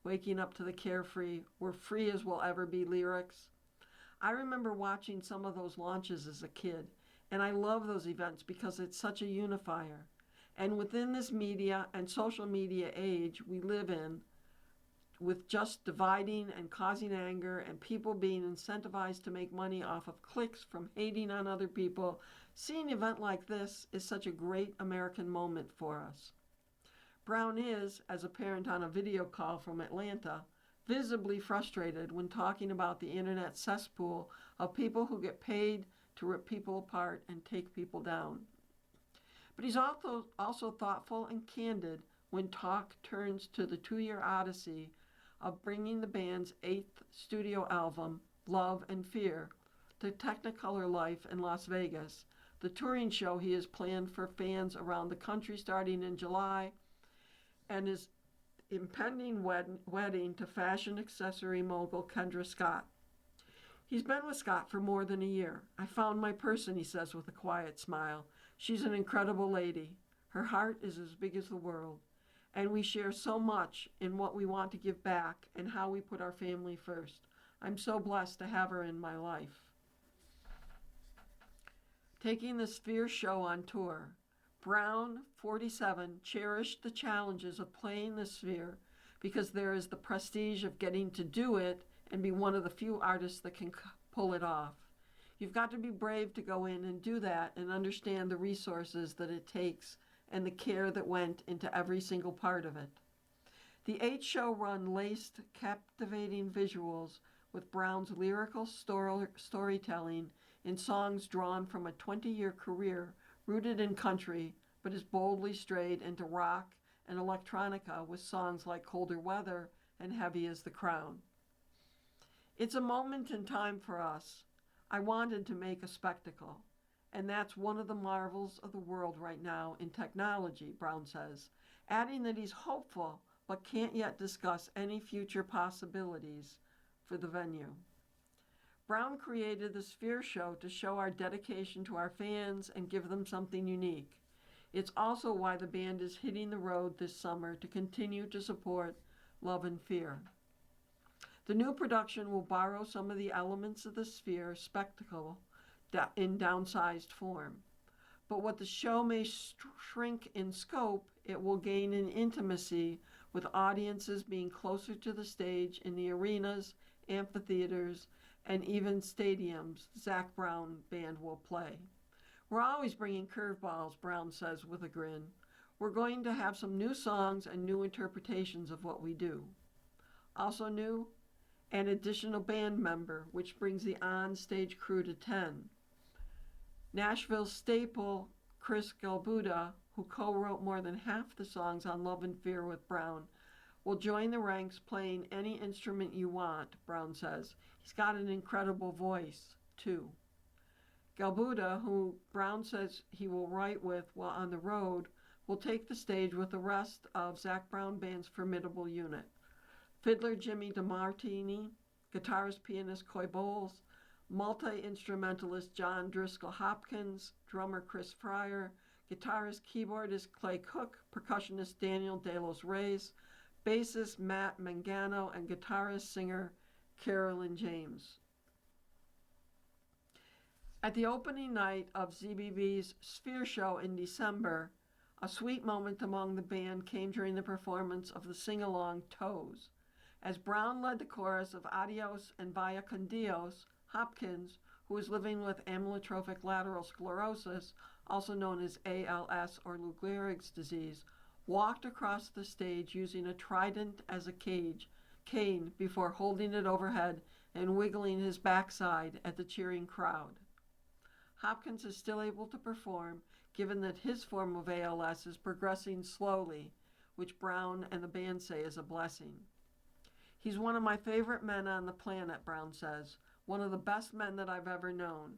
waking up to the carefree, we're free as we'll ever be lyrics. I remember watching some of those launches as a kid, and I love those events because it's such a unifier. And within this media and social media age we live in, with just dividing and causing anger and people being incentivized to make money off of clicks from hating on other people, seeing an event like this is such a great American moment for us. Brown is, as apparent on a video call from Atlanta, visibly frustrated when talking about the internet cesspool of people who get paid to rip people apart and take people down. But he's also thoughtful and candid when talk turns to the 2-year odyssey of bringing the band's 8th studio album, Love and Fear, to Technicolor Life in Las Vegas, the touring show he has planned for fans around the country starting in July, and his impending wedding to fashion accessory mogul Kendra Scott. He's been with Scott for more than a year. I found my person, he says with a quiet smile. She's an incredible lady. Her heart is as big as the world. And we share so much in what we want to give back and how we put our family first. I'm so blessed to have her in my life. Taking the Sphere show on tour, Brown, 47, cherished the challenges of playing the Sphere because there is the prestige of getting to do it and be one of the few artists that can pull it off. You've got to be brave to go in and do that and understand the resources that it takes and the care that went into every single part of it. The 8-show run laced captivating visuals with Brown's lyrical storytelling in songs drawn from a 20-year career rooted in country, but has boldly strayed into rock and electronica with songs like Colder Weather and Heavy as the Crown. It's a moment in time for us. I wanted to make a spectacle. And that's one of the marvels of the world right now in technology, Brown says, adding that he's hopeful but can't yet discuss any future possibilities for the venue. Brown created the Sphere show to show our dedication to our fans and give them something unique. It's also why the band is hitting the road this summer to continue to support Love and Fear. The new production will borrow some of the elements of the Sphere spectacle in downsized form. But what the show may shrink in scope, it will gain in intimacy with audiences being closer to the stage in the arenas, amphitheaters, and even stadiums Zac Brown Band will play. We're always bringing curveballs, Brown says with a grin. We're going to have some new songs and new interpretations of what we do. Also new, an additional band member, which brings the on-stage crew to 10. Nashville staple Chris Galbuda, who co-wrote more than half the songs on Love and Fear with Brown, will join the ranks playing any instrument you want, Brown says. He's got an incredible voice, too. Galbuda, who Brown says he will write with while on the road, will take the stage with the rest of Zac Brown Band's formidable unit. Fiddler Jimmy DeMartini, guitarist pianist Coy Bowles, multi-instrumentalist John Driscoll Hopkins, drummer Chris Fryer, guitarist keyboardist Clay Cook, percussionist Daniel De Los Reyes, bassist Matt Mangano, and guitarist singer Carolyn James. At the opening night of ZBB's Sphere Show in December, a sweet moment among the band came during the performance of the sing-along Toes. As Brown led the chorus of Adios and Vaya con Dios, Hopkins, who is living with amyotrophic lateral sclerosis, also known as ALS or Lou Gehrig's disease, walked across the stage using a trident as a cane before holding it overhead and wiggling his backside at the cheering crowd. Hopkins is still able to perform, given that his form of ALS is progressing slowly, which Brown and the band say is a blessing. He's one of my favorite men on the planet, Brown says, one of the best men that I've ever known.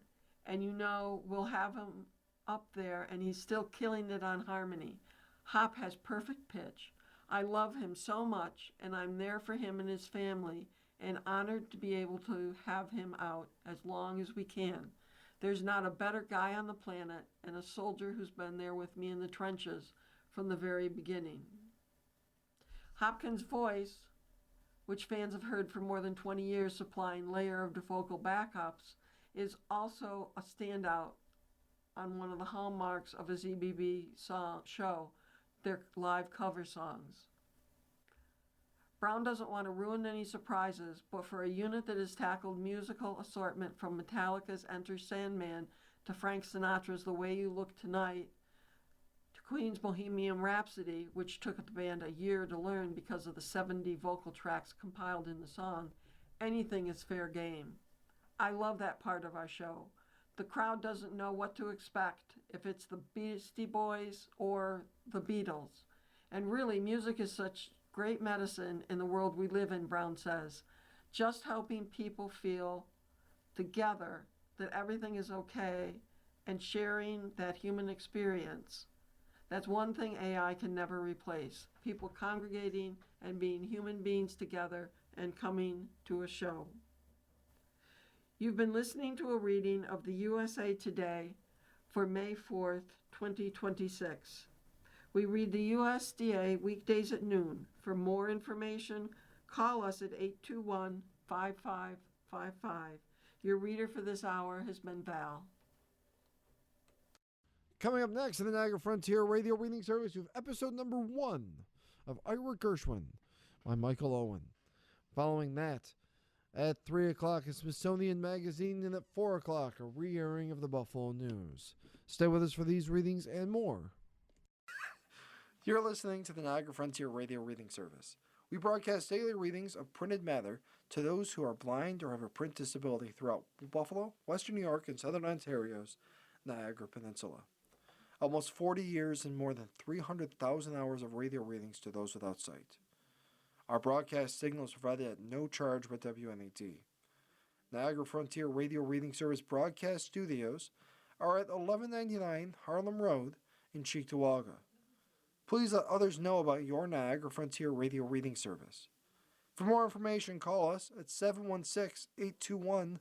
And you know, we'll have him up there and he's still killing it on harmony. Hop has perfect pitch. I love him so much, and I'm there for him and his family, and honored to be able to have him out as long as we can. There's not a better guy on the planet, and a soldier who's been there with me in the trenches from the very beginning. Hopkins' voice, which fans have heard for more than 20 years supplying layer of vocal backups, is also a standout on one of the hallmarks of a ZBB show, their live cover songs. Brown doesn't want to ruin any surprises, but for a unit that has tackled musical assortment from Metallica's Enter Sandman to Frank Sinatra's The Way You Look Tonight to Queen's Bohemian Rhapsody, which took the band a year to learn because of the 70 vocal tracks compiled in the song, anything is fair game. I love that part of our show. The crowd doesn't know what to expect, if it's the Beastie Boys or the Beatles. And really, music is such great medicine in the world we live in, Brown says. Just helping people feel together that everything is okay and sharing that human experience. That's one thing AI can never replace. People congregating and being human beings together and coming to a show. You've been listening to a reading of the USA Today for May 4th, 2026. We read the USDA weekdays at noon. For more information, call us at 821-5555. Your reader for this hour has been Val. Coming up next in the Niagara Frontier Radio Reading Service, we have episode number 1 of Ira Gershwin by Michael Owen. Following that, at 3 o'clock, a Smithsonian Magazine, and at 4 o'clock, a re-airing of the Buffalo News. Stay with us for these readings and more. You're listening to the Niagara Frontier Radio Reading Service. We broadcast daily readings of printed matter to those who are blind or have a print disability throughout Buffalo, Western New York, and Southern Ontario's Niagara Peninsula. Almost 40 years and more than 300,000 hours of radio readings to those without sight. Our broadcast signal is provided at no charge by WNET. Niagara Frontier Radio Reading Service broadcast studios are at 1199 Harlem Road in Cheektowaga. Please let others know about your Niagara Frontier Radio Reading Service. For more information, call us at 716-821-5555.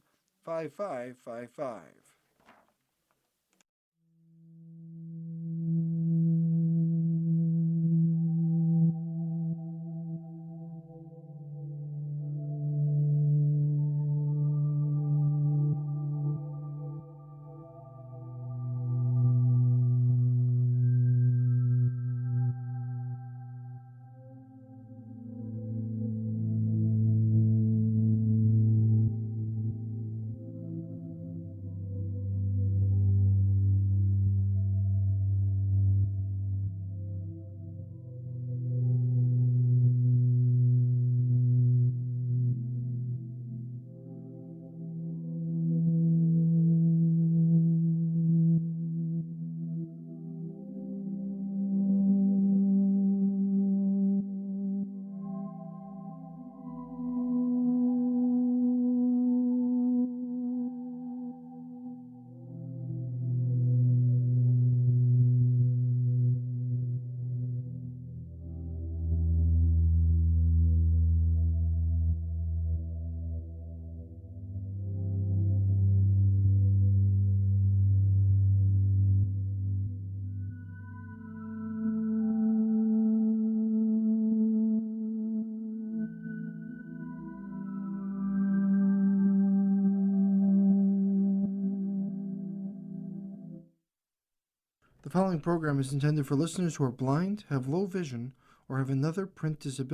The following program is intended for listeners who are blind, have low vision, or have another print disability.